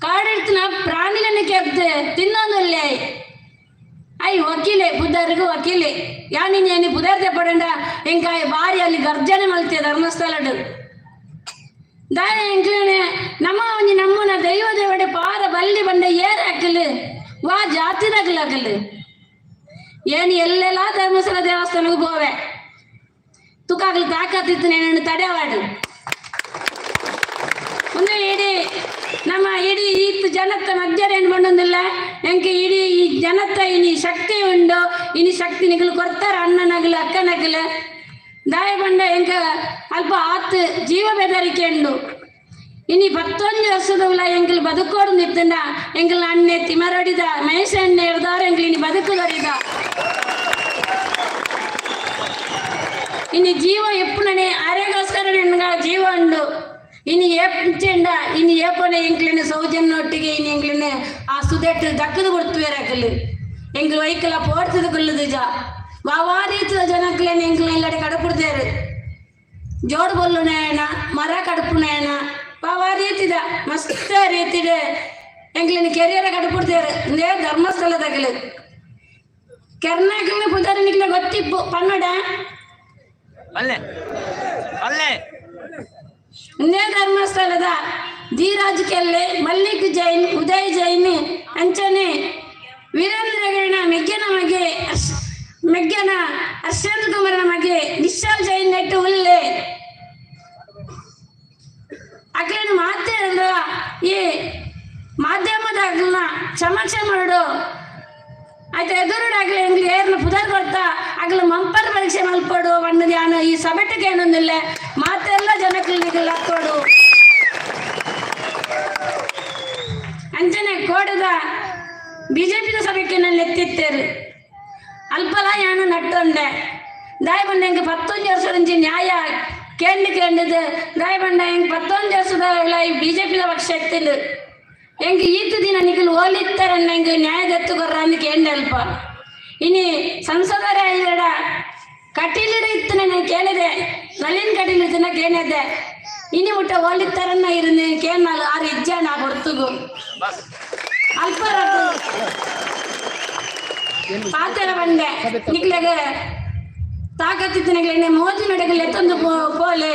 ಕಾಡಿಡ್ತಿನ ಪ್ರಾಣಿಗಳನ್ನ ಕೆಪ್ತು ತಿನ್ನೋದಿಲ್ಲ ಅಯ್ಯ ವಕೀಲೆ ಬುದ್ಧರಿಗೂ ವಕೀಲೆ ಯಾನಿ ಬುಧರ್ದೆ ಪಡಂಡ ಎಂಕಾಯ ಬಾರಿ ಅಲ್ಲಿ ಗರ್ಜನೆ ಮಲ್ತಿಯ ಧರ್ಮಸ್ಥಳಡು ದಾಯ ಎಂಕ್ಲೇನೆ ನಮ್ಮನ ದೈವ ದೇವಡೆ ಪಾರ ಬಲ್ಲಿ ಬಂಡ ಏರ್ ಹಾಕಲು ವಾ ಜಾತಿದಾಗಲ ಹಾಕಲು ಏನು ಎಲ್ಲೆಲ್ಲ ಧರ್ಮಸ್ಥಳ ದೇವಸ್ಥಾನಕ್ಕೆ ಹೋವೆ ತುಕಾಗಲು ತಾಕತ್ತಿತ್ತು ನಾನು ತಡೆವಾಡು ಮುಂದೆ ಇಡೀ ನಮ್ಮ ಇಡೀ ಈತ್ ಜನತ ಮಧ್ಯಾಹ್ನ ಏನು ಬಂದೊಂದಿಲ್ಲ ಎಂಕೆ ಇಡೀ ಈ ಜನತ ಇನಿ ಶಕ್ತಿ ಉಂಡು ಇನಿ ಶಕ್ತಿ ನಿಗಲು ಕೊಡ್ತಾರ ಅಣ್ಣನಗಲು ಅಕ್ಕನಗಲು ದಾಯ ಬಂಡ ಎಂಕ ಅಲ್ಪ ಆತ್ ಜೀವ ಬೆದರಿಕೆ ಉಂಡು ಇನಿ 11 ವರ್ಷದ ಉಲ ಎಂಕಲ್ ಬದುಕೋಡು ನಿತ್ತಂಡ ಎಂಕಲ್ ಅಣ್ಣೆ ತಿಮರಡಿದ ಮಹೇಶ ಎಣ್ಣೆ ಹಿಡ್ದವ್ರು ಎಂಕಲ್ ಇನಿ ಬದುಕುದರಿದ ಇನಿ ಜೀವ ಎಪ್ಪುನನೆ ಆರೆಗೋಸ್ಕರ ನನಗ ಜೀವ ಉಂಡು ಇನಿ ಏಪಂಡ ಇನಿ ಏಪನೆ ಎಂಕ್ಲಿನ ಸೌಜನ್ಯೊಟ್ಟಿಗೆ ಇನಿ ಎಂಕ್ಲಿನ ಆ ಸುದೆಟ್ಟು ದಕ್ಕದು ಕೊಡ್ತುವೇರಕಲು ಎಂಕ್ಲು ವೈಕಲ ಪೋಡ್ತದ ಕೊಲ್ಲುದು ಜಾ ವಾವಾ ರೀತಿಯ ಜನಕ್ಲೇನ ಎಂಕ್ಲ ಇಲ್ಲಡೆ ಕಡಪುಡ್ತೇರು ಜೋಡು ಬೊಲ್ಲು ನೇಣ ಮರ ಕಡುಪು ನೇಣ ವಾವಾ ರೀತಿದ ಮಸ್ತ ರೀತಿದ ಎಂಕ್ಲಿನ ಕೆರಿಯರ ಕಡಪುಡ್ತೇರು ಇಂದೇ ಧರ್ಮಸ್ಥಳದಾಗಲು ಕೆರ್ನಾಕಲ್ನ ಪುದರ್ ನಿಕ್ಲ ಗೊತ್ತಿಪ್ಪು ಪನ್ನಡ ಅಲ್ಲೇ ಇಂದೇ ಧರ್ಮಸ್ಥಳದ ಧೀರಾಜ್ ಕೆಲ್ಲೆ, ಮಲ್ಲಿಕ್ ಜೈನ್, ಉದಯ್ ಜೈನ್ ಅಂಚನೆ ವೀರೇಂದ್ರಗಣ ಮೆಗ್ಗನ ಅಶ್ವಂತ್ ಕುಮಾರನ ಮಗೆ ನಿಶಾಲ್ ಜೈನ್ ನೆಟ್ಟು ಉಲ್ಲೆ ಅಕ್ಲೇನು ಮಾತಾಡಲ್ಲ ಈ ಮಾಧ್ಯಮದಾಗ್ಲನ್ನ ಸಮಕ್ಷ ಮಾಡು ಆಯ್ತು ಎದುರುಡಾಗ್ಲಿ ಎಂಗ್ಲಿ ಏರ್ನ ಪುದರ್ ಕೊಡ್ತಾ ಆಗ್ಲ ಮಂಪರ್ ಪರೀಕ್ಷೆ ಮಲ್ಪಡು ಬಣ್ಣದ ಯಾನು ಈ ಸಬೆಟ್ಟಿಗೆ ಏನೊಂದಿಲ್ಲ ಮಾತೆಲ್ಲ ಜನಕ್ಲಿನಿಕಲ್ ಹಾಕೋಡು ಅಂಚನೆ ಕೋಡದ ಬಿಜೆಪಿದ ಸಭೆಗೆ ನಾನು ಎತ್ತಿತ್ತೇರು ಅಲ್ಪಲ ಯಾನು ನಟ್ಟೊಂಡೆ ದಾಯ ಬಂಡ ಹೆಂಗೆ 11 ವರ್ಷದ ನ್ಯಾಯ ಕೇಂದ್ರದು ದಾಯ ಬಂಡ ಹೆಂಗೆ 11 ವರ್ಷದ ಬಿಜೆಪಿದ ಪಕ್ಷ ಎತ್ತಿಲ್ಲ ಹೆಂಗೆ ಈತ ದಿನ ನಿಖಲ್ ಓಲಿತ್ತಾರೆ ಹೆಂಗೆ ನ್ಯಾಯದ ಎತ್ತುಗೊರ್ರ ಅಂದು ಕೇಂದ್ರ ಅಲ್ಪ ಇನಿ ಸಂಸದರ ಇರಡ ಕಟೀಲಿಡ ಇತ್ತು ನಾನು ಕೇಳಿದೆ ನಳಿನ್ ಕಟೀಲ್ ಇತ್ತನ ಕೇಳಿದ್ದೆ ಇನಿ ಮುಟ್ಟ ಓಲಿತ್ತಾರನ್ನ ಇருந்து ಕೇಳಲ್ಲ 6 ಇಜ್ಜಾನ ಹೊರ್ತುಗು ಅಲ್ಪ ಪಾತ್ರ ಬಂದೆ ನಿಕ್ಲೆಗೆ ತಾಕತ್ತಿನ ಮೋದಿ ನಡಗಲ್ ಎತ್ತೊಂದು ಪೋಲೆ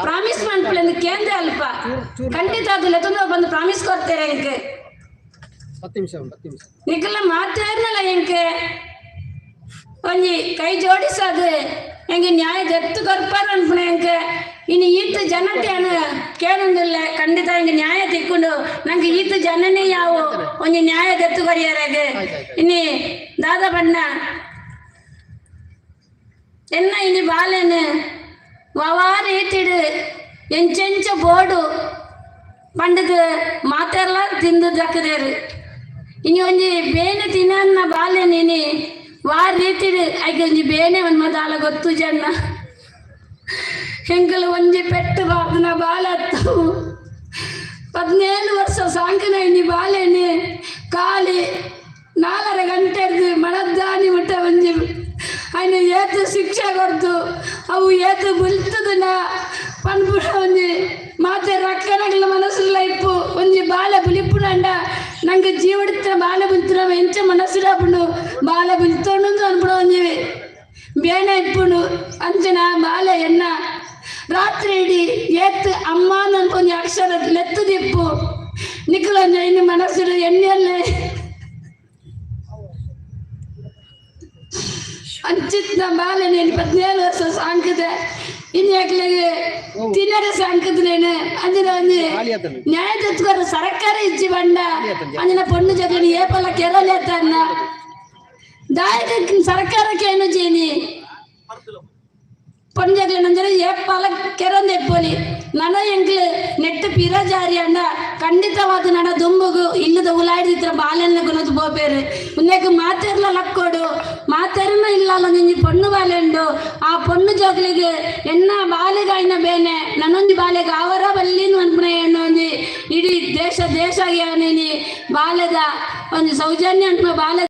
ಪ್ರಾಮಿಸ್ ಮಾಡ್ಕೊಳ್ಳಿ ಎಂದು ಕೇಂದ್ರ ಅಲ್ಪ ಖಂಡಿತ ಅದು ಎತ್ತೊಂದು ಬಂದು ಪ್ರಾಮಿಸ್ ಕೊಡ್ತಾರೆ ಎಂಕೆ 10 ನಿಮಿಷ ನಿಕ್ಲ ಮಾತಾಡ್ನಲ್ಲ ಎಂಕೆ ಒಂಜಿ ಕೈ ಜೋಡಿಸೋದು ಹೆಂಗೆ ನ್ಯಾಯ ಎತ್ತು ಕೊರ್ಪಾರ ಅನ್ಪುಣ ಎಂಕೆ ಇನ್ನು ಈತ ಜನತೆ ಕೇಳೊಂದಿಲ್ಲ ಖಂಡಿತ ಹಿಂಗೆ ನ್ಯಾಯ ತಿಕ್ಕೊಂಡು ನಂಗೆ ಈತ ಜನನೇ ಯಾವ ಒಂಜಿ ನ್ಯಾಯ ಎತ್ತು ಕೊರಿಯರಾಗೆ ಇನ್ನು ದಾದ ಬಣ್ಣ ಎನ್ನ ಇನಿ ಬಾಲೆನು ವವಾರು ಏತಿಡು ಎಂಚೆಂಚ ಬೋಡು ಪಂಡದು ಮಾತೆಲ್ಲ ತಿಂದು ದಕ್ಕದೇರು ಇನಿ ಒಂಜಿ ಬೇನೆ ತಿನ್ನ ಬಾಲೆನು ಇನಿ ವಾರು ಏತಿಡು ಆಯ್ಕೆ ಒಂಜಿ ಬೇನೆ ಒಂದು ಮದಾಲ ಗೊತ್ತು ಜನ ಹೆಂಗಲು ಒಂಜಿ ಪೆಟ್ಟು ಬಾರ್ದನ ಬಾಲತ್ತು 17 ವರ್ಷ ಸಾಂಕನ ಇನಿ ಬಾಲೆನು ಕಾಲಿ 4 ಗಂಟೆ ಮಳದ್ದಾನಿ ಮುಟ್ಟ ಒಂಜಿ ఆయన ఏత శిక్ష కొడుతూ అవు ఏత బుల్తుదన పన్పుడ ఉంది మాతే రక్కనగల మనసుల ఇప్పు ಒಂಜಿ ಬಾಲ ಬುಲಿಪ್ಪುನಂಡ ನಂಗೆ ಜೀವಡಿತ ಬಾಲ ಬುಲ್ತುನ ಎಂಚ ಮನಸ್ಸುಡಪ್ಪುಂಡು ಬಾಲ ಬುಲ್ತೊಂಡು ಅನ್ಪುಡ ಒಂಜಿ ಬೇನೆ ಇಪ್ಪುಂಡು ಅಂಚನ ಬಾಲ ಎನ್ನ ರಾತ್ರಿ ಇಡೀ ಏತ್ ಅಮ್ಮ ನನ್ಕೊಂಜಿ ಅಕ್ಷರ ಲೆತ್ತದಿಪ್ಪು ನಿಖಲಂಜ ಇನ್ನು ಮನಸ್ಸುಡು ಎಣ್ಣೆಯಲ್ಲೇ ಅಂಚಿತ್ನ ಬಾಲೆ నేను 17 ವರ್ಷ ಸಾಂಕದೆ ಇನ್ನು ಯಾಕ್ಲೆಗೆ ತಿನ್ನರೆ ಸಾಂಕದ್ನೇನೆ ಅಂದಿನ ಒಂದು ನ್ಯಾಯ ತೆತ್ಕೊರ ಸರ್ಕಾರ ಇಜ್ಜಿ ಬಂಡ ಅಂದಿನ ಪೊಣ್ಣು ಜಗಲಿ ಏಪಲ್ಲ ಕೆರಲೇತನ್ನ ದಾಯಕ ಸರ್ಕಾರಕ್ಕೆ ಏನು ಜೇನಿ ಪೊಣ್ಣು ಜಗಲಿ ನಂಜರ ಏಪಲ್ಲ ಕೆರಂದೆ ಎಪ್ಪೋಲಿ ನನ ಎಂಕ್ಲು ನೆಟ್ಟು ಪಿರಜಾರಿ ಅಂಡ ಖಂಡಿತವಾದ ನಡ ದುಂಬುಗು ಇಲ್ಲದ ಉಲಾಡಿದ್ರ ಬಾಲೆಲ್ಲ ಗುಣದ ಬೋಪೇರು ಉನ್ನೇಕ ಮಾತೆರ್ಲ ಲಕ್ಕೋಡು ಮಾತೆರನ್ನ ಇಲ್ಲಲ್ಲ ನಿಂಜಿ ಪೊಣ್ಣು ಬಾಲೆಂಡು ಆ ಪೊಣ್ಣು ಜೋಗ್ಲಿಗೆ ಎನ್ನ ಬಾಲೆಗಾಯಿನ ಬೇನೆ ನನ್ನೊಂದು ಬಾಲೆಗೆ ಅವರ ಬಲ್ಲಿನ ಅನ್ಪುಣ ಹೆಣ್ಣು ಒಂಜಿ ಇಡೀ ದೇಶ ನೀನಿ ಬಾಲೆದ ಒಂದು ಸೌಜನ್ಯ ಅನ್ಪ ಬಾಲೆ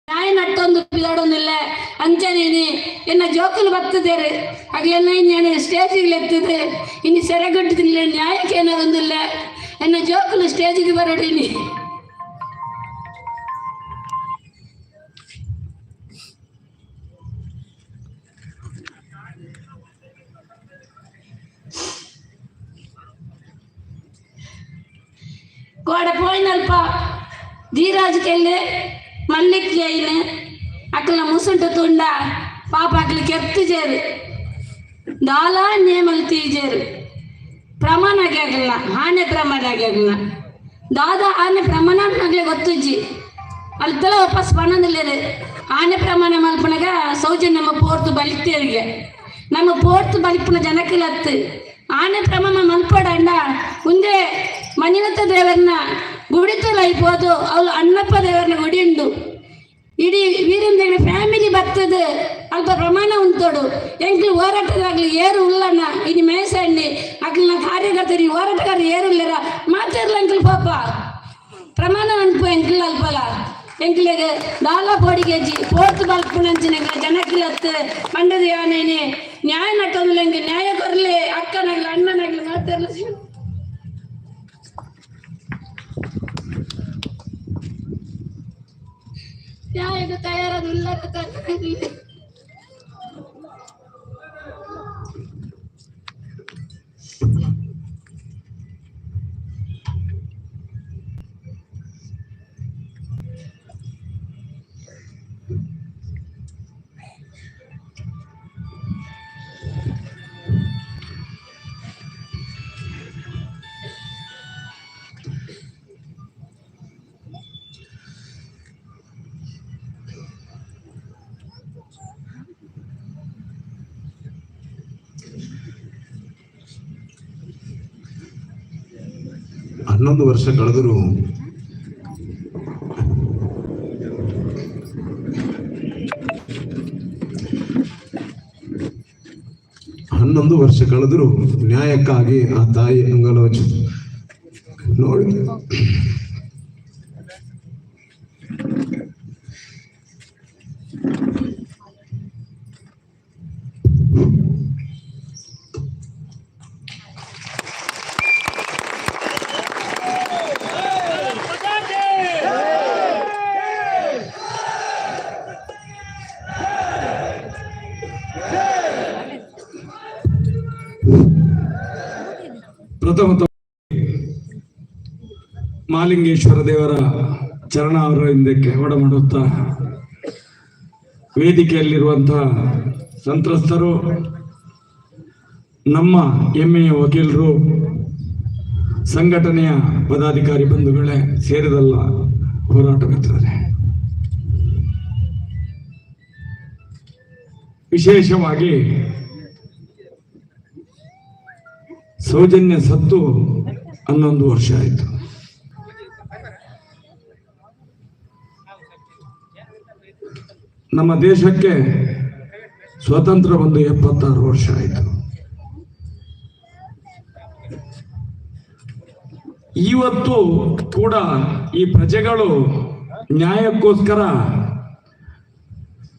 ನ್ಯಾಯ ನಟ್ಟೊಂದು ಪಿಲಾಡೊಂದಿಲ್ಲ ಅಂಚನೇನಿ ಎನ್ನ ಜೋಕಲು ಬರ್ತದೇರು ಆಗ್ಲೆಲ್ಲ ಇನ್ನು ಸ್ಟೇಜಿಗೆ ಎತ್ತದೆ ಇನ್ನು ಸೆರೆಗಟ್ಟಿದಿಲ್ಲ ನ್ಯಾಯಕ್ಕೆ ಏನದೊಂದಿಲ್ಲ ಎನ್ನ ಜೋಕಲು ಸ್ಟೇಜಿಗೆ ಬರಡೀನಿ ಕೋಡ ಪೋಯಿನಲ್ಪ ಧೀರಾಜ್ ಕೆಲ್ಲೆ ಮಲ್ಲಿಕ್ ಜೈನ್ ಅಕ್ಕಲ ಮುಸುಂಟು ತುಂಡ ಪಾಪ ಅಕ್ಕಲ ಕೆತ್ತುಜೇರು ದಾಲ ನೇಮಲ್ ತೀಜೇರು ಪ್ರಮಾಣಗೆ ಆಗಲ್ಲ ಆನೆ ಪ್ರಮಾಣಗೆ ಆಗಲ್ಲ ದಾದ ಆನೆ ಪ್ರಮಾಣ ನಗಲೆ ಗೊತ್ತುಜ್ಜಿ ಅಲ್ತಲ ವಾಪಸ್ ಪಣದಿಲ್ಲೇರು ಆನೆ ಪ್ರಮಾಣ ಮಲ್ಪನಾಗ ಸೌಜನ್ಯ ನಮ್ಮ ಪೋರ್ತು ಬಲಿತೇರಿಗೆ ನಮ್ಮ ಪೋರ್ತು ಬಲಿಪುನ ಜನಕ್ಕಿಲತ್ತು ಆನೆ ಪ್ರಮಾಣ ಮಲ್ಪಡಂಡ ಮುಂದೆ ಮಂಜುನಾಥ ದೇವರನ್ನ ಗುಡಿತಲು అయిపోదు ಅವಳು ಅಣ್ಣಪ್ಪ ದೇವರನ್ನ ಗುಡಿ ಉಂಡು ಇಡೀ ವೀರೇಂದ್ರ ಫ್ಯಾಮಿಲಿ ಬರ್ತದೆ ಅಲ್ಪ ಪ್ರಮಾಣ ಉಂಟೋಡು ಎಂಕ್ಲು ಹೋರಾಟದಾಗ್ಲಿ ಏರು ಉಲ್ಲಣ್ಣ ಇನ್ನು ಮೇಸಣ್ಣಿ ಅಕ್ಲಿನ ಕಾರ್ಯಕರ್ತರಿ ಹೋರಾಟಗಾರ ಏರು ಇಲ್ಲರ ಮಾತಾಡಲ್ಲ ಎಂಕ್ಲು ಪಾಪ ಪ್ರಮಾಣ ಅನ್ಪು ಎಂಕ್ಲು ಅಲ್ಪಲ್ಲ ಎಂಕ್ಲಿಗೆ ದಾಲ ಪೋಡಿಗೆಜ್ಜಿ ಪೋರ್ತು ಬಲ್ಪುನಂಚಿನ ಜನಕ್ಕಿಲತ್ತು ಪಂಡದ ಯಾನೇನೆ ನ್ಯಾಯ ನಟ್ಟೋದಿಲ್ಲ ಎಂಗೆ ನ್ಯಾಯ ಕೊರಲಿ ಅಕ್ಕನಾಗ್ಲಿ ಅಣ್ಣನಾಗ್ಲಿ ಮಾತಾಡಲ್ಲ ನ್ಯಾಯಕ್ಕೆ ತಯಾರದಿಲ್ಲ 11 ವರ್ಷ ಕಳೆದರೂ 11 ವರ್ಷ ಕಳೆದರೂ ನ್ಯಾಯಕ್ಕಾಗಿ ಆ ತಾಯಿ ಅಂಗಲೋಚ ನೋಡಿ. ಪ್ರಥಮ ಮಾಲಿಂಗೇಶ್ವರ ದೇವರ ಚರಣಾವರ ಹಿಂದಕ್ಕೆ ಒಡಮಾಡುತ್ತಾ ವೇದಿಕೆಯಲ್ಲಿರುವಂತಹ ಸಂತ್ರಸ್ತರು, ನಮ್ಮ ಹೆಮ್ಮೆಯ ವಕೀಲರು, ಸಂಘಟನೆಯ ಪದಾಧಿಕಾರಿ ಬಂಧುಗಳೇ, ಸೇರಿದಲ್ಲ ಹೋರಾಟ ಮಿತ್ರರೇ, ವಿಶೇಷವಾಗಿ ಸೌಜನ್ಯ ಸತ್ತು 11 ವರ್ಷ ಆಯಿತು. ನಮ್ಮ ದೇಶಕ್ಕೆ ಸ್ವತಂತ್ರ ಬಂದು 76 ವರ್ಷ ಆಯಿತು. ಇವತ್ತು ಕೂಡ ಈ ಪ್ರಜೆಗಳು ನ್ಯಾಯಕ್ಕೋಸ್ಕರ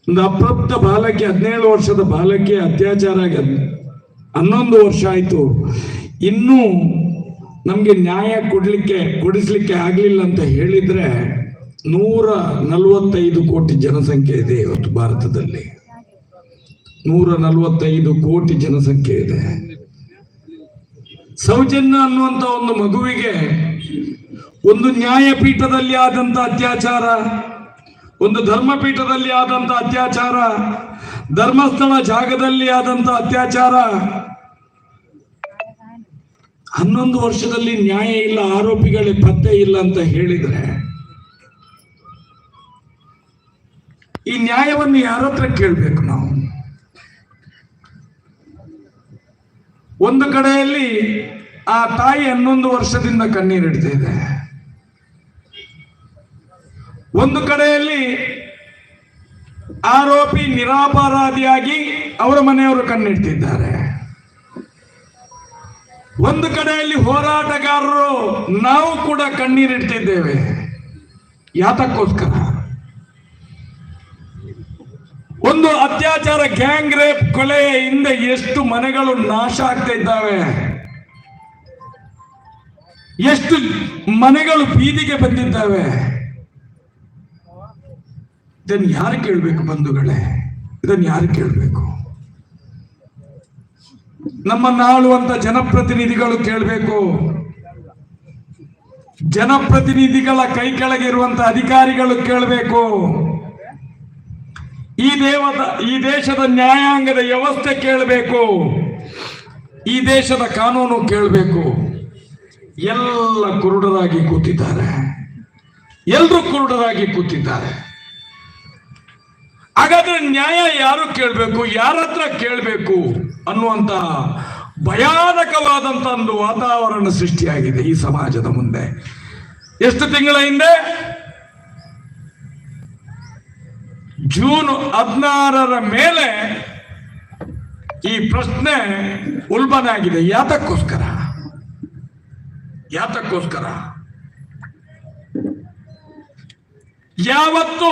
ಒಂದು ಅಪ್ರಾಪ್ತ ಬಾಲಕಿ, 17 ವರ್ಷದ ಬಾಲಕಿ ಅತ್ಯಾಚಾರ 11 ವರ್ಷ ಆಯಿತು, ಇನ್ನೂ ನಮಗೆ ನ್ಯಾಯ ಕೊಡಿಸ್ಲಿಕ್ಕೆ ಆಗಲಿಲ್ಲ ಅಂತ ಹೇಳಿದ್ರೆ 145 ಕೋಟಿ ಜನಸಂಖ್ಯೆ ಇದೆ ಇವತ್ತು ಭಾರತದಲ್ಲಿ. 145 ಕೋಟಿ ಜನಸಂಖ್ಯೆ ಇದೆ. ಸೌಜನ್ಯ ಅನ್ನುವಂತ ಒಂದು ಮಗುವಿಗೆ ಒಂದು ನ್ಯಾಯಪೀಠದಲ್ಲಿ ಆದಂತ ಅತ್ಯಾಚಾರ, ಒಂದು ಧರ್ಮಪೀಠದಲ್ಲಿ ಆದಂತ ಅತ್ಯಾಚಾರ, ಧರ್ಮಸ್ಥಳ ಜಾಗದಲ್ಲಿ ಆದಂತ ಅತ್ಯಾಚಾರ, 11 ವರ್ಷದಲ್ಲಿ ನ್ಯಾಯ ಇಲ್ಲ, ಆರೋಪಿಗಳೇ ಪತ್ತೆ ಇಲ್ಲ ಅಂತ ಹೇಳಿದ್ರೆ ಈ ನ್ಯಾಯವನ್ನು ಯಾರ ಹತ್ರ ಕೇಳಬೇಕು ನಾವು? ಒಂದು ಕಡೆಯಲ್ಲಿ ಆ ತಾಯಿ 11 ವರ್ಷದಿಂದ ಕಣ್ಣೀರಿಡ್ತಾ ಇದೆ, ಒಂದು ಕಡೆಯಲ್ಲಿ ಆರೋಪಿ ನಿರಪರಾಧಿಯಾಗಿ ಅವರ ಮನೆಯವರು ಕಣ್ಣಿಡ್ತಿದ್ದಾರೆ, ಒಂದು ಕಡೆಯಲ್ಲಿ ಹೋರಾಟಗಾರರು ನಾವು ಕೂಡ ಕಣ್ಣೀರಿಡ್ತಿದ್ದೇವೆ. ಯಾತಕ್ಕೋಸ್ಕರ? ಒಂದು ಅತ್ಯಾಚಾರ, ಗ್ಯಾಂಗ್ ರೇಪ್, ಕೊಲೆಯಿಂದ ಎಷ್ಟು ಮನೆಗಳು ನಾಶ ಆಗ್ತಾ ಇದ್ದಾವೆ, ಎಷ್ಟು ಮನೆಗಳು ಬೀದಿಗೆ ಬಂದಿದ್ದಾವೆ. ಇದನ್ನು ಯಾರು ಕೇಳಬೇಕು ಬಂಧುಗಳೇ? ಇದನ್ನು ಯಾರು ಕೇಳಬೇಕು? ನಮ್ಮನ್ನ ಆಳುವಂತ ಜನಪ್ರತಿನಿಧಿಗಳು ಕೇಳಬೇಕು. ಜನಪ್ರತಿನಿಧಿಗಳ ಕೈ ಕೆಳಗೆ ಇರುವಂತ ಅಧಿಕಾರಿಗಳು ಕೇಳಬೇಕು. ಈ ದೇಶದ ನ್ಯಾಯಾಂಗದ ವ್ಯವಸ್ಥೆ ಕೇಳಬೇಕು. ಈ ದೇಶದ ಕಾನೂನು ಕೇಳಬೇಕು. ಎಲ್ಲ ಕುರುಡರಾಗಿ ಕೂತಿದ್ದಾರೆ, ಎಲ್ಲರೂ ಕುರುಡರಾಗಿ ಕೂತಿದ್ದಾರೆ. ಹಾಗಾದ್ರೆ ನ್ಯಾಯ ಯಾರು ಕೇಳಬೇಕು, ಯಾರ ಹತ್ರ ಕೇಳಬೇಕು ಅನ್ನುವಂತ ಭಯಾನಕವಾದಂತ ಒಂದು ವಾತಾವರಣ ಸೃಷ್ಟಿಯಾಗಿದೆ ಈ ಸಮಾಜದ ಮುಂದೆ. ಎಷ್ಟು ತಿಂಗಳ ಹಿಂದೆ, ಜೂನ್ 16ರ ಮೇಲೆ ಈ ಪ್ರಶ್ನೆ ಉಲ್ಬಣ ಆಗಿದೆ. ಯಾತಕ್ಕೋಸ್ಕರ? ಯಾವತ್ತು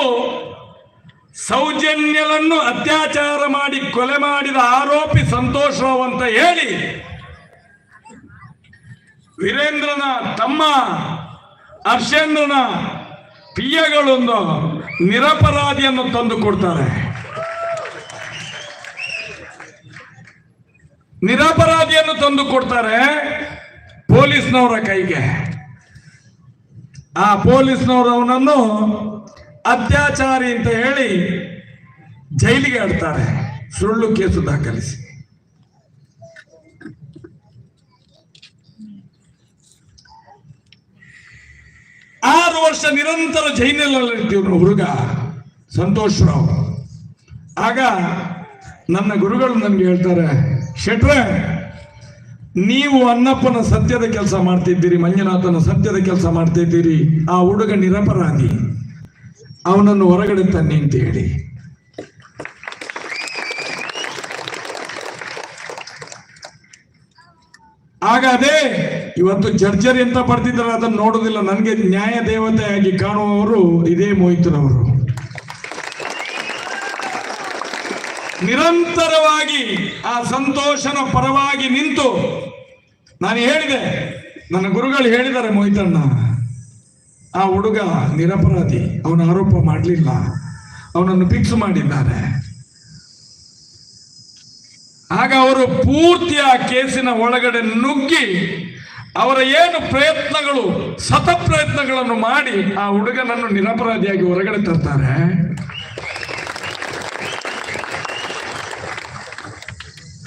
ಸೌಜನ್ಯವನ್ನು ಅತ್ಯಾಚಾರ ಮಾಡಿ ಕೊಲೆ ಮಾಡಿದ ಆರೋಪಿ ಸಂತೋಷ್ ರಾವ್ ಅಂತ ಹೇಳಿ ವೀರೇಂದ್ರನ ತಮ್ಮ ಹರ್ಷೇಂದ್ರನ ಪಿಯಗಳೊಂದು ನಿರಪರಾಧಿಯನ್ನು ತಂದು ಕೊಡ್ತಾರೆ. ಪೊಲೀಸ್ನವರ ಕೈಗೆ. ಆ ಪೊಲೀಸ್ನವರು ಅವನನ್ನು ಅತ್ಯಾಚಾರಿ ಅಂತ ಹೇಳಿ ಜೈಲಿಗೆ ಆಡ್ತಾರೆ, ಸುಳ್ಳು ಕೇಸು ದಾಖಲಿಸಿ. ಆರು ವರ್ಷ ನಿರಂತರ ಜೈಲಿನಲ್ಲಿರ್ತೀವ್ರು ಹುಡುಗ ಸಂತೋಷ್ ರಾವ್. ಆಗ ನನ್ನ ಗುರುಗಳು ನನಗೆ ಹೇಳ್ತಾರೆ, ಶೆಟ್ರೆ ನೀವು ಅನ್ನಪ್ಪನ ಸತ್ಯದ ಕೆಲಸ ಮಾಡ್ತಿದ್ದೀರಿ, ಮಂಜುನಾಥನ ಸತ್ಯದ ಕೆಲಸ ಮಾಡ್ತಿದ್ದೀರಿ. ಆ ಹುಡುಗ ನಿರಪರಾಧಿ, ಅವನನ್ನು ಹೊರಗಡೆ ತನ್ನಿ ಅಂತ ಹೇಳಿ. ಹಾಗಾದ್ರೆ ಇವತ್ತು ಜರ್ಜರಿ ಅಂತ ಬರ್ತಿದ್ದಾರೆ, ಅದನ್ನು ನೋಡುದಿಲ್ಲ. ನನಗೆ ನ್ಯಾಯ ದೇವತೆಯಾಗಿ ಕಾಣುವವರು ಇದೇ ಮೋಹಿತರವರು. ನಿರಂತರವಾಗಿ ಆ ಸಂತೋಷನ ಪರವಾಗಿ ನಿಂತು ನಾನು ಹೇಳಿದೆ, ನನ್ನ ಗುರುಗಳು ಹೇಳಿದ್ದಾರೆ, ಮೋಹಿತಣ್ಣ ಆ ಹುಡುಗ ನಿರಪರಾಧಿ, ಅವನ ಆರೋಪ ಮಾಡಲಿಲ್ಲ, ಅವನನ್ನು ಫಿಕ್ಸ್ ಮಾಡಿದ್ದಾರೆ. ಆಗ ಅವರು ಪೂರ್ತಿ ಆ ಕೇಸಿನ ಒಳಗಡೆ ನುಗ್ಗಿ ಅವರ ಏನು ಪ್ರಯತ್ನಗಳು, ಸತ ಪ್ರಯತ್ನಗಳನ್ನು ಮಾಡಿ ಆ ಹುಡುಗನನ್ನು ನಿರಪರಾಧಿಯಾಗಿ ಹೊರಗಡೆ ತರ್ತಾರೆ.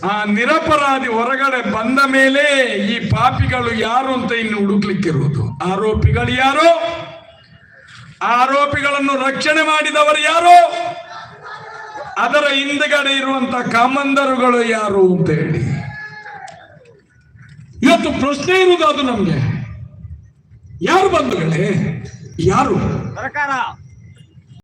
ಆ ನಿರಪರಾಧಿ ಹೊರಗಡೆ ಬಂದ ಮೇಲೆ ಈ ಪಾಪಿಗಳು ಯಾರು ಅಂತ ಇನ್ನು ಹುಡುಕ್ಲಿಕ್ಕಿರುವುದು. ಆರೋಪಿಗಳು ಯಾರು, ಆರೋಪಿಗಳನ್ನು ರಕ್ಷಣೆ ಮಾಡಿದವರು ಯಾರು, ಅದರ ಹಿಂದಗಡೆ ಇರುವಂತ ಕಾಮಂದರುಗಳು ಯಾರು ಅಂತ ಹೇಳಿ ಇವತ್ತು ಪ್ರಶ್ನೆ ಇರುವುದು. ಅದು ನಮ್ಗೆ ಯಾರು ಬಂಧುಗಳೇ, ಯಾರು?